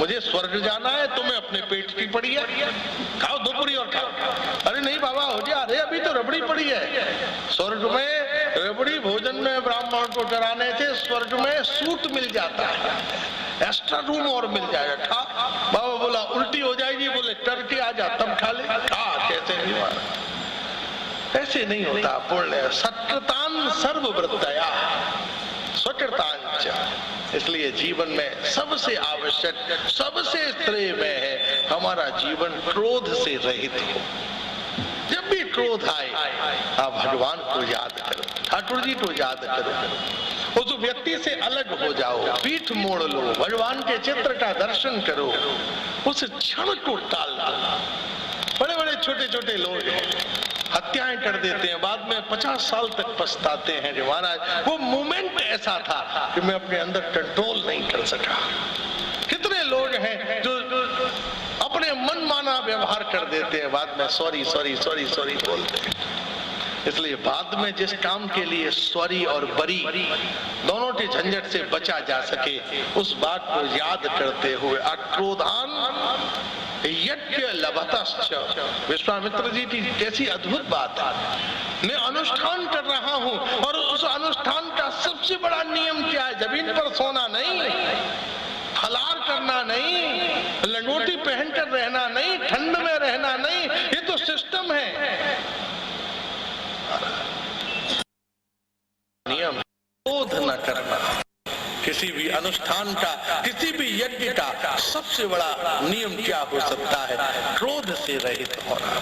मुझे स्वर्ग जाना है, तुम्हें अपने पेट की पड़ी है, खाओ दो पूरी और खाओ। अरे नहीं बाबा हो गया, अरे अभी तो रबड़ी पड़ी है। स्वर्ग में रबड़ी भोजन में ब्राह्मण को कराने से स्वर्ग में सूट मिल जाता है, एक्स्ट्रा रूम और मिल जाएगा, खा। बाबा बोला उल्टी हो जाएगी, बोले टर्की आ जा तब खा ले। खा कैसे नहीं माना, ऐसे नहीं होता पुण्य। सकृतान सर्ववृत्तया स्वकृतांच। इसलिए जीवन में सबसे आवश्यक, सबसे श्रेय में है हमारा जीवन क्रोध से रहित हो। जब भी क्रोध आए आप भगवान को याद करो, ठाकुर जी को याद करो, उस व्यक्ति से अलग हो जाओ, पीठ मोड़ लो, भगवान के चित्र का दर्शन करो, उस क्षण को टाल दो। बड़े बड़े छोटे छोटे लोग हत्याएं कर देते हैं, बाद में 50 साल तक पछताते हैं कि महाराज वो मोमेंट ऐसा था कि मैं अपने अंदर कंट्रोल नहीं कर सका। कितने लोग हैं जो अपने मनमाना व्यवहार कर देते हैं, बाद में सॉरी सॉरी सॉरी सॉरी बोलते हैं। इसलिए बाद में जिस काम के लिए सॉरी और बरी दोनों के झंझट से बचा जा सके, उस बात को याद करते हुए अक्रोधान यज्ञ लभतश्च। विश्वामित्र जी की कैसी अद्भुत बात है। मैं अनुष्ठान कर रहा हूँ और उस अनुष्ठान का सबसे बड़ा नियम क्या है? जमीन पर सोना नहीं, फलार करना नहीं, लंगोटी पहनकर रहना नहीं, ठंड में रहना नहीं, ये तो सिस्टम है। नियम क्रोध न करना। किसी भी अनुष्ठान का, किसी भी यज्ञ का सबसे बड़ा नियम क्या हो सकता है? क्रोध से रहित होना।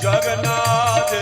जगन्नाथ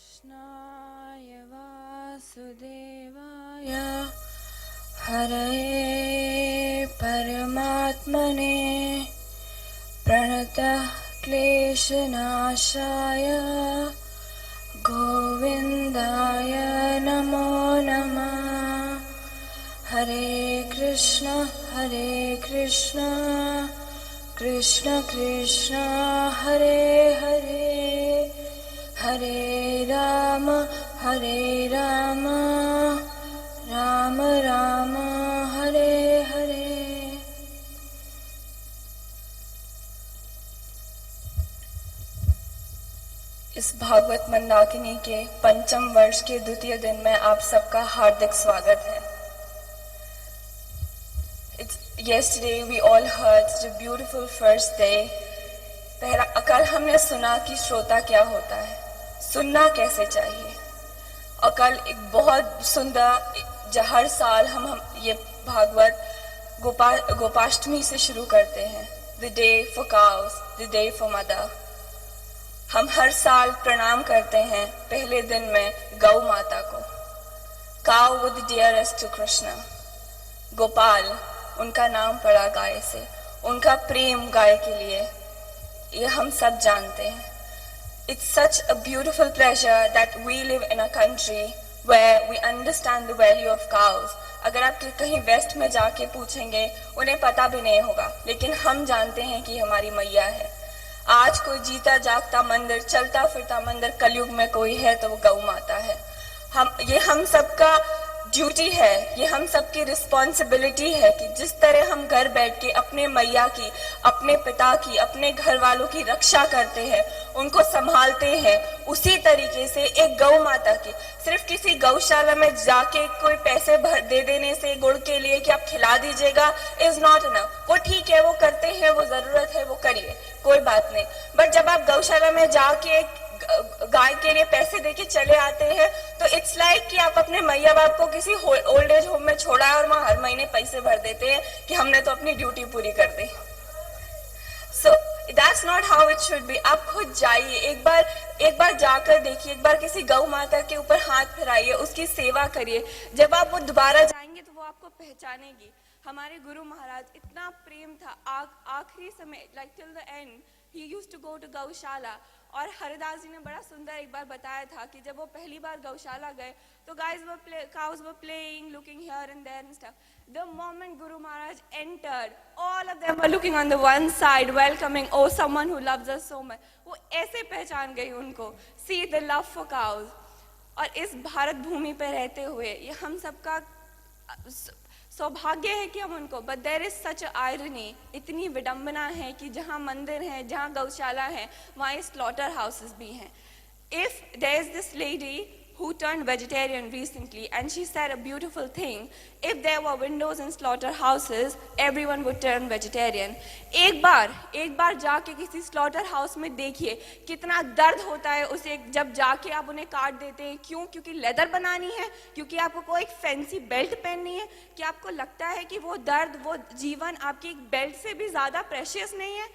कृष्णाय वासुदेवाय हरये परमात्मने प्रणतः क्लेशनाशाय गोविन्दाय नमो नमः। हरे कृष्ण कृष्ण कृष्ण हरे हरे हरे राम राम राम हरे हरे। इस भागवत मंदाकिनी के पंचम वर्ष के द्वितीय दिन में आप सबका हार्दिक स्वागत है। Yesterday we all heard such a beautiful first day. कल हमने सुना कि श्रोता क्या होता है, सुनना कैसे चाहिए, और कल एक बहुत सुंदर हर साल हम ये भागवत गोपाष्टमी से शुरू करते हैं, The day for cows, the day for mother। हम हर साल प्रणाम करते हैं पहले दिन में गौ माता को। Cow was the dearest to Krishna। Gopal उनका नाम पड़ा गाय से, उनका प्रेम गाय के लिए ये हम सब जानते हैं। It's such a beautiful pleasure that we live in a country where we understand the value of cows। अगर आप कहीं वेस्ट में जाके पूछेंगे उन्हें पता भी नहीं होगा, लेकिन हम जानते हैं कि हमारी मैया है। आज कोई जीता जागता मंदिर, चलता फिरता मंदिर कलयुग में कोई है तो वो गौ माता है। ये हम सबका ड्यूटी है, ये हम सबकी रिस्पॉन्सिबिलिटी है कि जिस तरह हम घर बैठ के अपने मैया की, अपने पिता की, अपने घर वालों की रक्षा करते हैं, उनको संभालते हैं, उसी तरीके से एक गौ माता की सिर्फ किसी गौशाला में जाके कोई पैसे भर दे देने से गुड़ के लिए कि आप खिला दीजिएगा इज नॉट इनफ। वो ठीक है, वो करते हैं, वो जरूरत है, वो करिए, कोई बात नहीं। बट जब आप गौशाला में जाके गाय के लिए पैसे देके चले आते हैं तो इट्स लाइक कि आप अपने मैया बाप को किसी ओल्ड एज होम में छोड़ा है और वहां हर महीने पैसे भर देते हैं कि हमने तो अपनी ड्यूटी पूरी कर दी। So that's not how it should be. आप खुद जाइए, एक बार जाकर देखिए, एक बार किसी गौ माता के ऊपर हाथ फिराइए, उसकी सेवा करिए। जब आप वो दोबारा जाएंगे तो वो आपको पहचानेगी। हमारे गुरु महाराज इतना प्रेम था, आखिरी समय like till the end he used to go to गौशाला। और हरिदास जी ने बड़ा सुंदर एक बार बताया था कि जब वो पहली बार गौशाला गए तो cows were playing, looking here and there and stuff. The moment Guru Maharaj entered, all of them were looking on the one side, welcoming, oh, someone who loves us so much. वो ऐसे पहचान गई उनको, see the love for cows। और इस भारत भूमि पे रहते हुए ये हम सबका सौभाग्य है कि हम उनको, but there is such a irony, इतनी विडंबना है कि जहाँ मंदिर है, जहाँ गौशाला है, वहाँ स्लॉटर हाउसेस भी हैं। If there is this lady who turned vegetarian recently and she said a beautiful thing, if there were windows in slaughterhouses everyone would turn vegetarian। एक बार जाके किसी स्लॉटर हाउस में देखिए कितना दर्द होता है उसे जब जाके आप उन्हें काट देते हैं। क्यों? क्योंकि लेदर बनानी है, क्योंकि आपको कोई फैंसी बेल्ट पहननी है, कि आपको लगता है कि वो दर्द, वो जीवन आपकी एक बेल्ट से भी ज्यादा प्रेशियस नहीं है।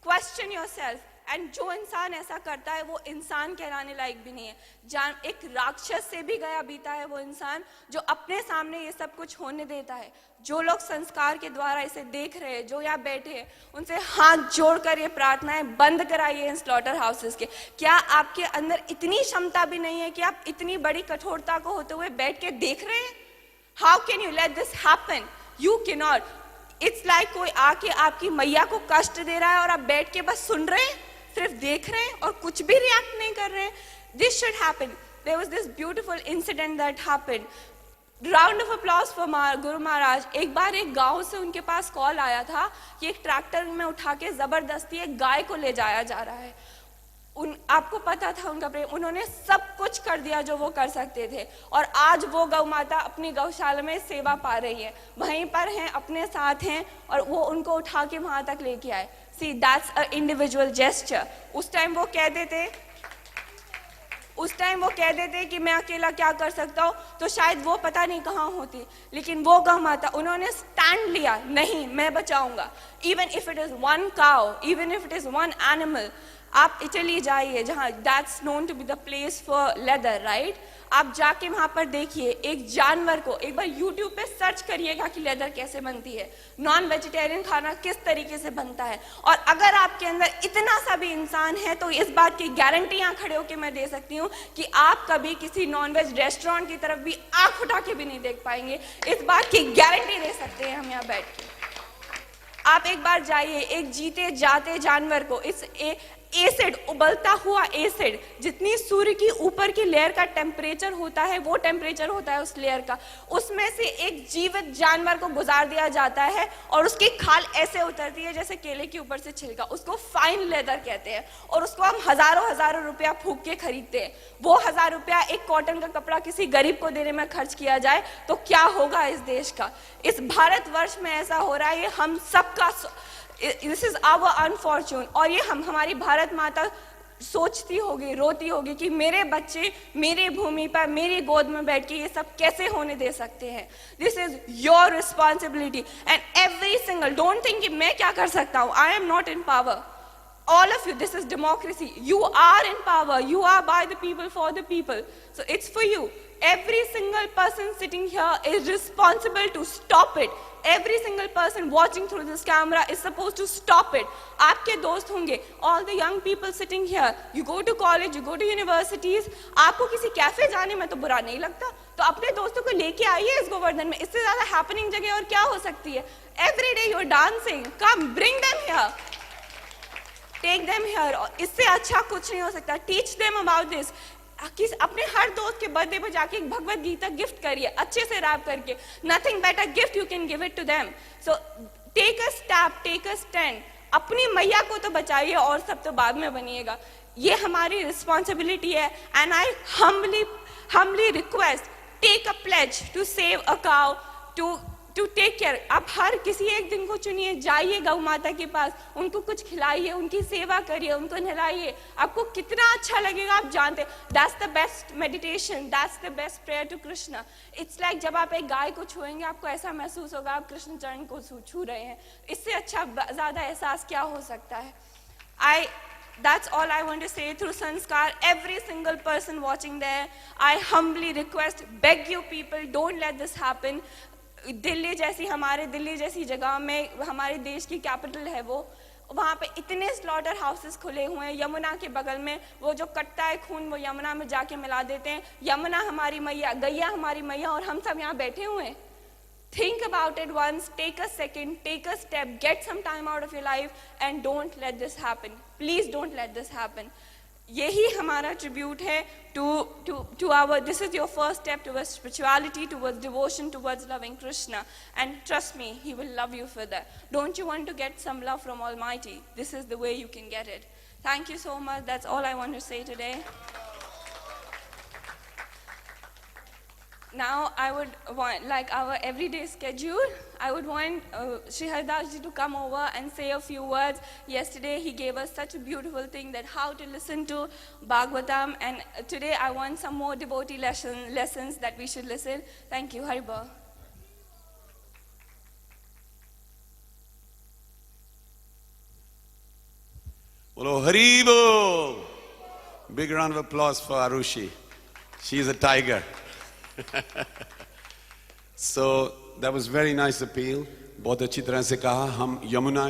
Question yourself. एंड जो इंसान ऐसा करता है वो इंसान कहलाने लायक भी नहीं है। एक राक्षस से भी गया बीता है वो इंसान जो अपने सामने ये सब कुछ होने देता है। जो लोग संस्कार के द्वारा इसे देख रहे हैं, जो यहाँ बैठे हैं, उनसे हाथ जोड़कर ये प्रार्थनाएं बंद कराइए इन स्लॉटर हाउसेस के। क्या आपके अंदर इतनी क्षमता भी नहीं है कि आप इतनी बड़ी कठोरता को होते हुए बैठ के देख रहे हैं? How can you let this happen? You can not. It's like कोई आके आपकी मैया को कष्ट दे रहा है और आप बैठ के बस सुन रहे हैं, सिर्फ देख रहे हैं और कुछ भी रिएक्ट नहीं कर रहे हैं। This should happen. There was this beautiful incident that happened. Round of applause for Guru Maharaj. एक बार एक गांव से उनके पास कॉल आया था कि एक ट्रैक्टर में उठा के जबरदस्ती एक गाय को ले जाया जा रहा है। आपको पता था उनका प्रेम, उन्होंने सब कुछ कर दिया जो वो कर सकते थे, और आज वो गौ माता अपनी गौशाला में सेवा पा रही है, वहीं पर हैं, अपने साथ हैं, और वो उनको उठा के वहां तक लेके आए। See, that's an individual gesture। उस टाइम वो कहते थे कि मैं अकेला क्या कर सकता हूँ, तो शायद वो पता नहीं कहाँ होती, लेकिन वो गौ माता, उन्होंने स्टैंड लिया, नहीं मैं बचाऊंगा। Even if it is one cow, even if it is one animal। आप इटली जाइए, जहाँ that's known to be the place for leather, right? आप जाके वहाँ पर देखिए एक जानवर को, एक बार यूट्यूब पे सर्च करिएगा कि लेदर कैसे बनती है, नॉन वेजिटेरियन खाना किस तरीके से बनता है। और अगर आपके अंदर इतना सा भी इंसान है तो इस बात की गारंटी यहाँ खड़े होकर मैं दे सकती हूँ कि आप कभी किसी नॉन वेज रेस्टोरेंट की तरफ भी आंख उठा के भी नहीं देख पाएंगे। इस बात की गारंटी दे सकते हैं हम यहाँ बैठ के। आप एक बार जाइए एक जीते जाते जानवर को, इस एसिड, उबलता हुआ एसिड, जितनी सूर्य की ऊपर की लेयर का टेम्परेचर होता है वो टेम्परेचर होता है उस लेयर का, उसमें से एक जीवित जानवर को गुजार दिया जाता है और उसकी खाल ऐसे उतरती है जैसे केले के ऊपर से छिलका। उसको फाइन लेदर कहते हैं और उसको हम हजारों रुपया फूंक के खरीदते हैं। वो 1000 रुपया एक कॉटन का कपड़ा किसी गरीब को देने में खर्च किया जाए तो क्या होगा इस देश का? इस भारतवर्ष में ऐसा हो रहा है, ये हम सबका, दिस इज आवर अनफॉर्चून। और ये हमारी भारत माता सोचती होगी, रोती होगी कि मेरे बच्चे मेरी भूमि पर मेरी गोद में बैठ के ये सब कैसे होने दे सकते हैं। This is your responsibility and every single, don't think कि मैं क्या कर सकता हूँ, I am not in power. All of you, this is democracy. You are in power. You are by the people, for the people. So it's for you. Every single person sitting here is responsible to stop it. Every single person watching through this camera is supposed to stop it. आपके दोस्त होंगे, all the young people sitting here, you go to college, you go to universities, आपको किसी कैफे जाने में तो बुरा नहीं लगता, तो अपने दोस्तों को लेके आइए इस गोवर्धन में। इससे ज्यादा हैपनिंग जगह और क्या हो सकती है? Every day you're dancing. Come, bring them here. Take them here. इससे अच्छा कुछ नहीं हो सकता। Teach them about this. अपने हर दोस्त के बर्थडे पे जाके एक भगवत गीता गिफ्ट करिए अच्छे से रैप करके। Nothing better gift you can give it to them. So take a step, take a stand. अपनी मैया को तो बचाइए और सब तो बाद में बनिएगा। ये हमारी रिस्पॉन्सिबिलिटी है। And I humbly request, take a pledge to save a cow, to take care. आप हर किसी एक दिन को चुनिए, जाइए गौ माता के पास, उनको कुछ खिलाइए, उनकी सेवा करिए, उनको नहलाइए। आपको कितना अच्छा लगेगा आप जानते हैं। That's the best meditation, that's the best prayer to Krishna. It's like जब आप एक गाय को छुएंगे आपको ऐसा महसूस होगा आप कृष्ण चरण को छू रहे हैं। इससे अच्छा ज्यादा एहसास क्या हो सकता है? That's all I want to say through Sanskar. Every single person watching there, I humbly request, beg you people, don't let this happen. Delhi जैसी जगह में, हमारे देश की कैपिटल है वो, वहाँ पे इतने स्लॉटर हाउसेस खुले हुए हैं। यमुना के बगल में वो जो कटता है खून वो यमुना में जाके मिला देते हैं। यमुना हमारी मैया, गैया हमारी मैया, और हम सब यहाँ बैठे हुए हैं। Think about it once, take a second, take a step, get some time out of your life and don't let this happen. Please don't let this happen. यही हमारा ट्रिब्यूट है to our, this is your first step towards spirituality, towards devotion, towards loving Krishna, and trust me, he will love you for that. Don't you want to get some love from Almighty? This is the way you can get it. Thank you so much. That's all I want to say today. Now I would want, like our everyday schedule, I would want Sri Haridas ji to come over and say a few words. Yesterday he gave us such a beautiful thing that how to listen to Bhagavatam, and today I want some more devotee lessons that we should listen. Thank you. Haribol. Bolo Haribol. Big round of applause for Arushi. She's a tiger. So that was very nice appeal. बहुत अच्छी तरह से कहा। हम यमुना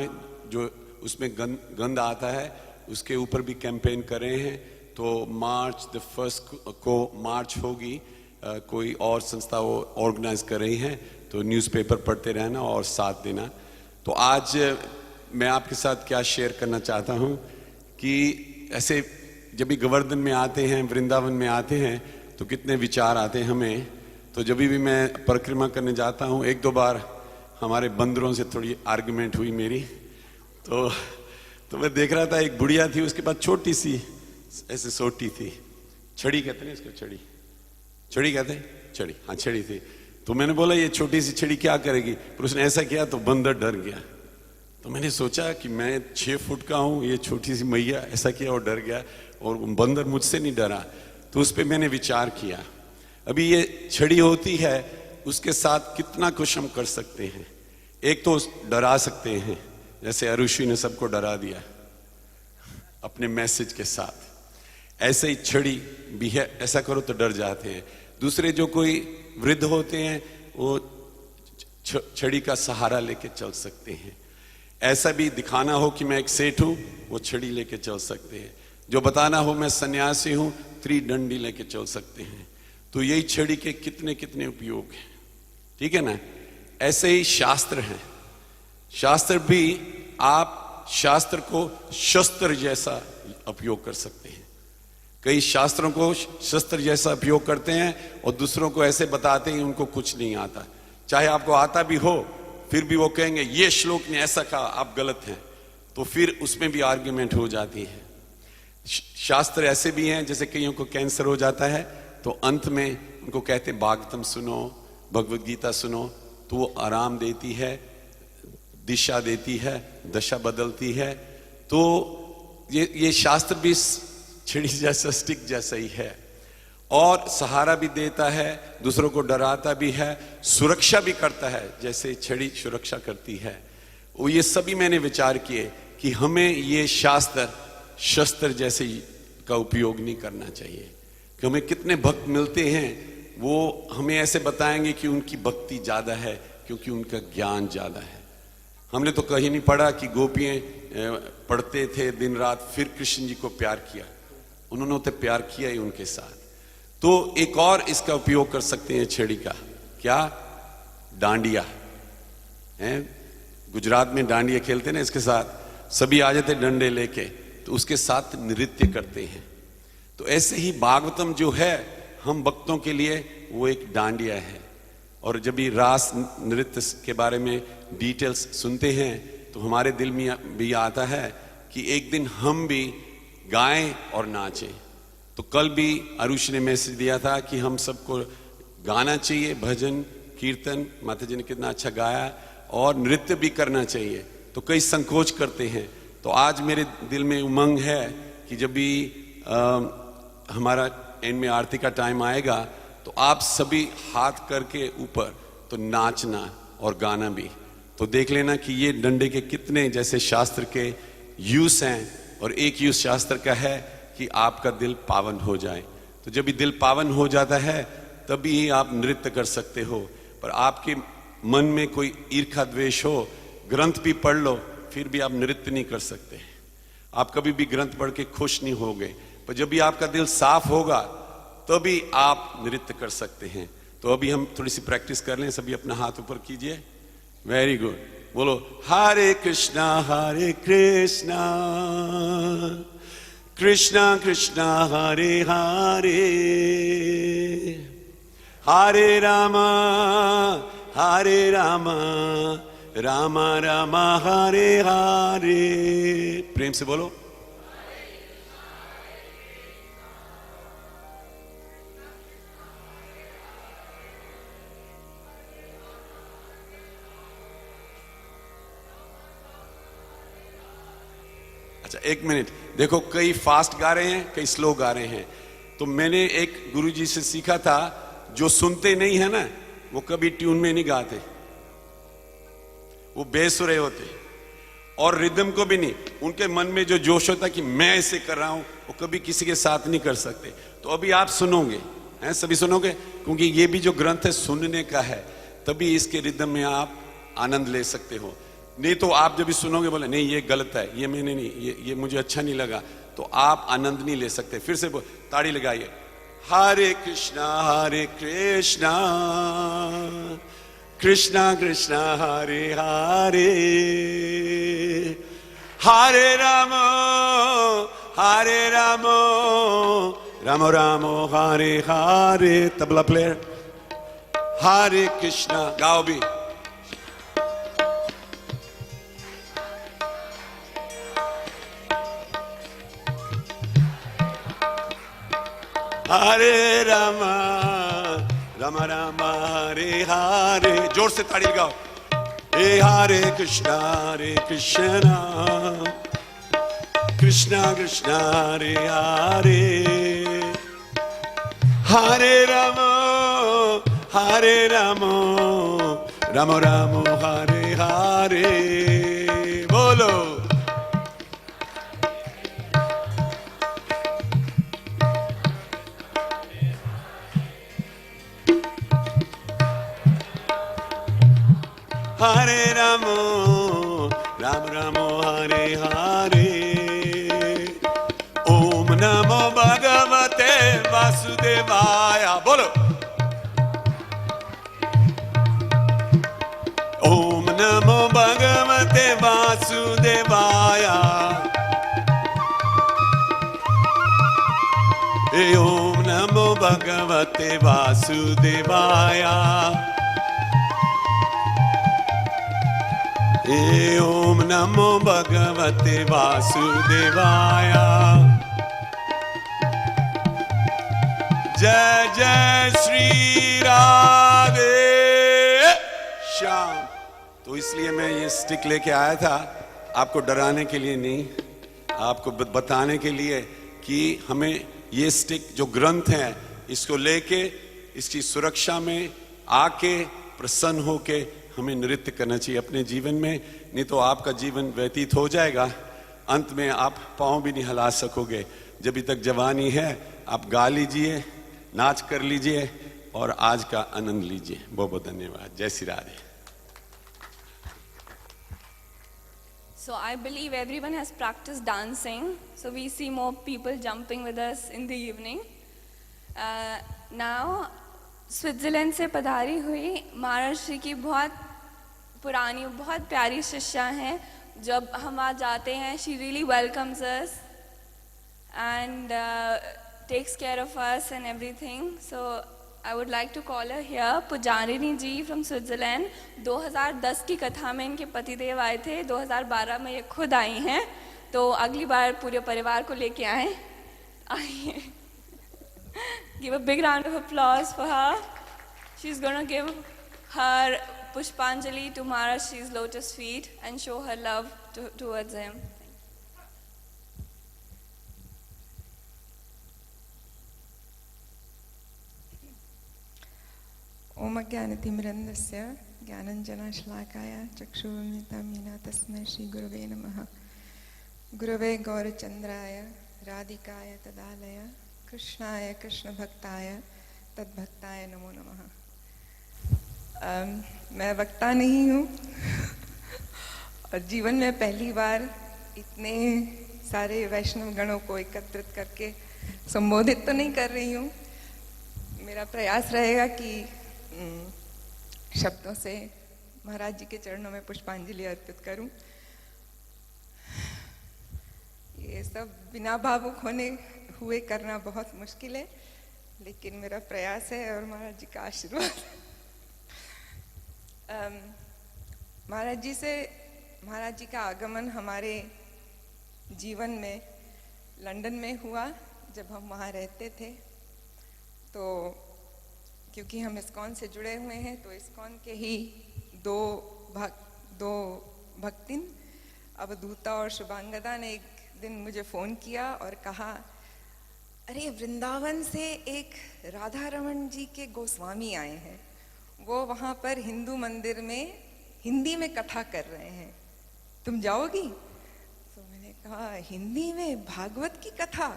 जो उसमें गंद आता है उसके ऊपर भी कैंपेन कर रहे हैं। तो मार्च 1 को मार्च होगी, कोई और संस्था वो ऑर्गेनाइज कर रही हैं, तो न्यूज़पेपर पढ़ते रहना और साथ देना। तो आज मैं आपके साथ क्या शेयर करना चाहता हूँ कि ऐसे जब भी गोवर्धन में आते हैं, वृंदावन में आते हैं, तो कितने विचार आते हैं हमें। तो जब भी मैं परिक्रमा करने जाता हूँ, 1-2 बार हमारे बंदरों से थोड़ी आर्गुमेंट हुई मेरी। तो मैं देख रहा था एक बुढ़िया थी, उसके पास छोटी सी ऐसे सोटी थी, छड़ी कहते हैं इसको, छड़ी कहते हैं, छड़ी, हाँ छड़ी थी। तो मैंने बोला ये छोटी सी छड़ी क्या करेगी, पर उसने ऐसा किया तो बंदर डर गया। तो मैंने सोचा कि मैं 6 फुट का हूँ, ये छोटी सी मैया ऐसा किया और डर गया, और बंदर मुझसे नहीं डरा। तो उस पर मैंने विचार किया, अभी ये छड़ी होती है, उसके साथ कितना कुछ हम कर सकते हैं। एक तो डरा सकते हैं, जैसे अरुषि ने सबको डरा दिया। अपने मैसेज के साथ। ऐसे ही छड़ी भी है, ऐसा करो तो डर जाते हैं। दूसरे जो कोई वृद्ध होते हैं वो छड़ी का सहारा लेके चल सकते हैं। ऐसा भी दिखाना हो कि मैं एक सेठ हूं, वो छड़ी लेके चल सकते हैं। जो बताना हो मैं सन्यासी हूं, त्रिदंडी लेके चल सकते हैं। तो यही छड़ी के कितने कितने उपयोग हैं, ठीक है ना। ऐसे ही शास्त्र हैं। शास्त्र भी आप शास्त्र को शस्त्र जैसा उपयोग कर सकते हैं। कई शास्त्रों को शस्त्र जैसा उपयोग करते हैं और दूसरों को ऐसे बताते हैं उनको कुछ नहीं आता। चाहे आपको आता भी हो फिर भी वो कहेंगे ये श्लोक ने ऐसा कहा, आप गलत हैं, तो फिर उसमें भी आर्ग्यूमेंट हो जाती है। शास्त्र ऐसे भी हैं, जैसे कईयों को कैंसर हो जाता है तो अंत में उनको कहते हैं भागवतम सुनो, भगवद गीता सुनो, तो वो आराम देती है, दिशा देती है, दशा बदलती है। तो ये शास्त्र भी छड़ी जैसा, स्टिक जैसा ही है, और सहारा भी देता है, दूसरों को डराता भी है, सुरक्षा भी करता है जैसे छड़ी सुरक्षा करती है। वो ये सभी मैंने विचार किए कि हमें ये शास्त्र शस्त्र जैसे का उपयोग नहीं करना चाहिए। कि हमें कितने भक्त मिलते हैं वो हमें ऐसे बताएंगे कि उनकी भक्ति ज्यादा है क्योंकि उनका ज्ञान ज्यादा है। हमने तो कहीं नहीं पढ़ा कि गोपियां पढ़ते थे दिन रात फिर कृष्ण जी को प्यार किया, उन्होंने तो प्यार किया ही उनके साथ। तो एक और इसका उपयोग कर सकते हैं छड़ी का, क्या, डांडिया है। गुजरात में डांडिया खेलते ना, इसके साथ सभी आ जाते डंडे लेके, तो उसके साथ नृत्य करते हैं। तो ऐसे ही भागवतम जो है हम भक्तों के लिए वो एक डांडिया है। और जब भी रास नृत्य के बारे में डिटेल्स सुनते हैं तो हमारे दिल में भी आता है कि एक दिन हम भी गाएं और नाचें। तो कल भी अरुष ने मैसेज दिया था कि हम सबको गाना चाहिए, भजन कीर्तन, माता जी ने कितना अच्छा गाया, और नृत्य भी करना चाहिए। तो कई संकोच करते हैं। तो आज मेरे दिल में उमंग है कि जब भी हमारा एंड में आरती का टाइम आएगा तो आप सभी हाथ करके ऊपर तो नाचना और गाना भी। तो देख लेना कि ये डंडे के कितने जैसे शास्त्र के यूज हैं, और एक यूज शास्त्र का है कि आपका दिल पावन हो जाए। तो जब भी दिल पावन हो जाता है तभी आप नृत्य कर सकते हो। पर आपके मन में कोई ईर्खा द्वेष हो, ग्रंथ भी पढ़ लो फिर भी आप नृत्य नहीं कर सकते। आप कभी भी ग्रंथ पढ़ के खुश नहीं होगे। पर जब भी आपका दिल साफ होगा तभी आप नृत्य कर सकते हैं। तो अभी हम थोड़ी सी प्रैक्टिस कर लें। सभी अपना हाथ ऊपर कीजिए। Very good. बोलो हरे कृष्णा कृष्णा कृष्णा हरे हरे, हरे रामा रामा रामा हरे हरे। प्रेम से बोलो। अच्छा एक मिनट, देखो कई फास्ट गा रहे हैं, कई स्लो गा रहे हैं। तो मैंने एक गुरुजी से सीखा था, जो सुनते नहीं है ना वो कभी ट्यून में नहीं गाते, वो बेसुरे होते, और रिदम को भी नहीं। उनके मन में जो जोश होता कि मैं ऐसे कर रहा हूं, वो कभी किसी के साथ नहीं कर सकते। तो अभी आप सुनोगे हैं, सभी सुनोगे, क्योंकि ये भी जो ग्रंथ है सुनने का है, तभी इसके रिदम में आप आनंद ले सकते हो। नहीं तो आप जब भी सुनोगे बोले नहीं ये गलत है, ये मैंने नहीं, ये मुझे अच्छा नहीं लगा, तो आप आनंद नहीं ले सकते। फिर से ताड़ी लगाइए। हरे कृष्णा कृष्णा कृष्णा हरे हरे, हरे राम राम राम हरे हरे। तबला प्लेयर, हरे कृष्णा गाओ भी। हरे रामा रामा रामा हरे हरे। जोर से ताड़ी लगाओ। हे हरे कृष्णा कृष्णा कृष्णा हरे हरे, हरे राम राम राम हरे हरे। बोलो हरे रामो राम रामो हरे हरे। ओम नमो भगवते वासुदेवाय। बोलो ओम नमो भगवते वासुदेवाय। ओम नमो भगवते वासुदेवाय। ओम नमो भगवते वासुदेवाय। जय जय श्री राधे श्याम। तो इसलिए मैं ये स्टिक लेके आया था, आपको डराने के लिए नहीं, आपको बताने के लिए कि हमें ये स्टिक जो ग्रंथ है इसको लेके इसकी सुरक्षा में आके प्रसन्न होके हमें नृत्य करना चाहिए अपने जीवन में। नहीं तो आपका जीवन व्यतीत हो जाएगा, अंत में आप पाँव भी नहीं हिला सकोगे। जब तक जवानी है आप गा लीजिए, नाच कर लीजिए और आज का आनंद लीजिए। बहुत बहुत धन्यवाद। जय Shri Radhe. So I believe everyone has practiced dancing, so we see more people jumping with us in the evening. Now, Switzerland से पधारी हुई महाराज श्री की बहुत पुरानी बहुत प्यारी शिष्या हैं। जब हम वहाँ जाते हैं, she really welcomes us and takes care of us and everything. So I would like to call her here, पुजारिनी ji from Switzerland. 2010 की कथा में इनके पतिदेव आए थे, 2012 में ये खुद आई हैं, तो अगली बार पूरे परिवार को लेके आए। आइए, give a big round of applause for her. She's going to give her Pushpanjali to Maharaj Shri's lotus feet and show her love towards him. ओम ज्ञानतिमिरन्दस्य ज्ञानञ्जनशलाकाय चक्षुरुन्मिलितं येन तस्मै श्रीगुरवे नमः। गुरवे गौरचन्द्राय राधिकाय तदालय कृष्णाय कृष्णभक्ताय तद्भक्ताय नमो नमः। मैं वक्ता नहीं हूँ और जीवन में पहली बार इतने सारे वैष्णव गणों को एकत्रित करके संबोधित तो नहीं कर रही हूँ। मेरा प्रयास रहेगा कि शब्दों से महाराज जी के चरणों में पुष्पांजलि अर्पित करूं। ये सब बिना भावुक होने हुए करना बहुत मुश्किल है, लेकिन मेरा प्रयास है और महाराज जी का आशीर्वाद। महाराज जी का आगमन हमारे जीवन में लंदन में हुआ जब हम वहाँ रहते थे। तो क्योंकि हम इस्कॉन से जुड़े हुए हैं, तो इस्कॉन के ही दो भक्तिन अवधूता और शुभांगदा ने एक दिन मुझे फ़ोन किया और कहा, अरे वृंदावन से एक राधा रमन जी के गोस्वामी आए हैं, वो वहाँ पर हिंदू मंदिर में हिंदी में कथा कर रहे हैं, तुम जाओगी? तो मैंने कहा, हिंदी में भागवत की कथा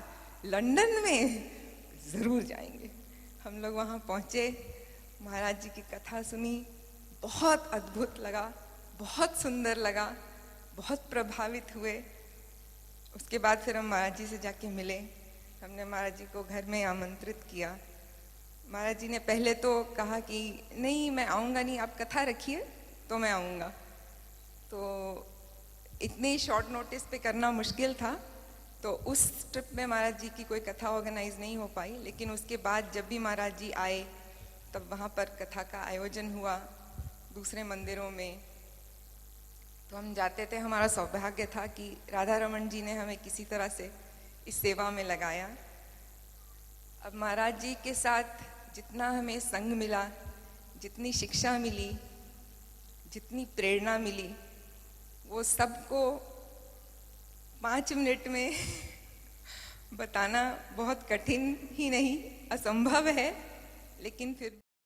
लंदन में? ज़रूर जाएंगे। हम लोग वहाँ पहुँचे, महाराज जी की कथा सुनी, बहुत अद्भुत लगा, बहुत सुंदर लगा, बहुत प्रभावित हुए। उसके बाद फिर हम महाराज जी से जाके मिले, हमने महाराज जी को घर में आमंत्रित किया। महाराज जी ने पहले तो कहा कि नहीं मैं आऊँगा नहीं, आप कथा रखिए तो मैं आऊँगा। तो इतनी शॉर्ट नोटिस पे करना मुश्किल था, तो उस ट्रिप में महाराज जी की कोई कथा ऑर्गेनाइज नहीं हो पाई। लेकिन उसके बाद जब भी महाराज जी आए तब वहाँ पर कथा का आयोजन हुआ दूसरे मंदिरों में, तो हम जाते थे। हमारा सौभाग्य था कि राधा रमन जी ने हमें किसी तरह से इस सेवा में लगाया। अब महाराज जी के साथ जितना हमें संग मिला, जितनी शिक्षा मिली, जितनी प्रेरणा मिली, वो सबको 5 मिनट में बताना बहुत कठिन ही नहीं असंभव है, लेकिन फिर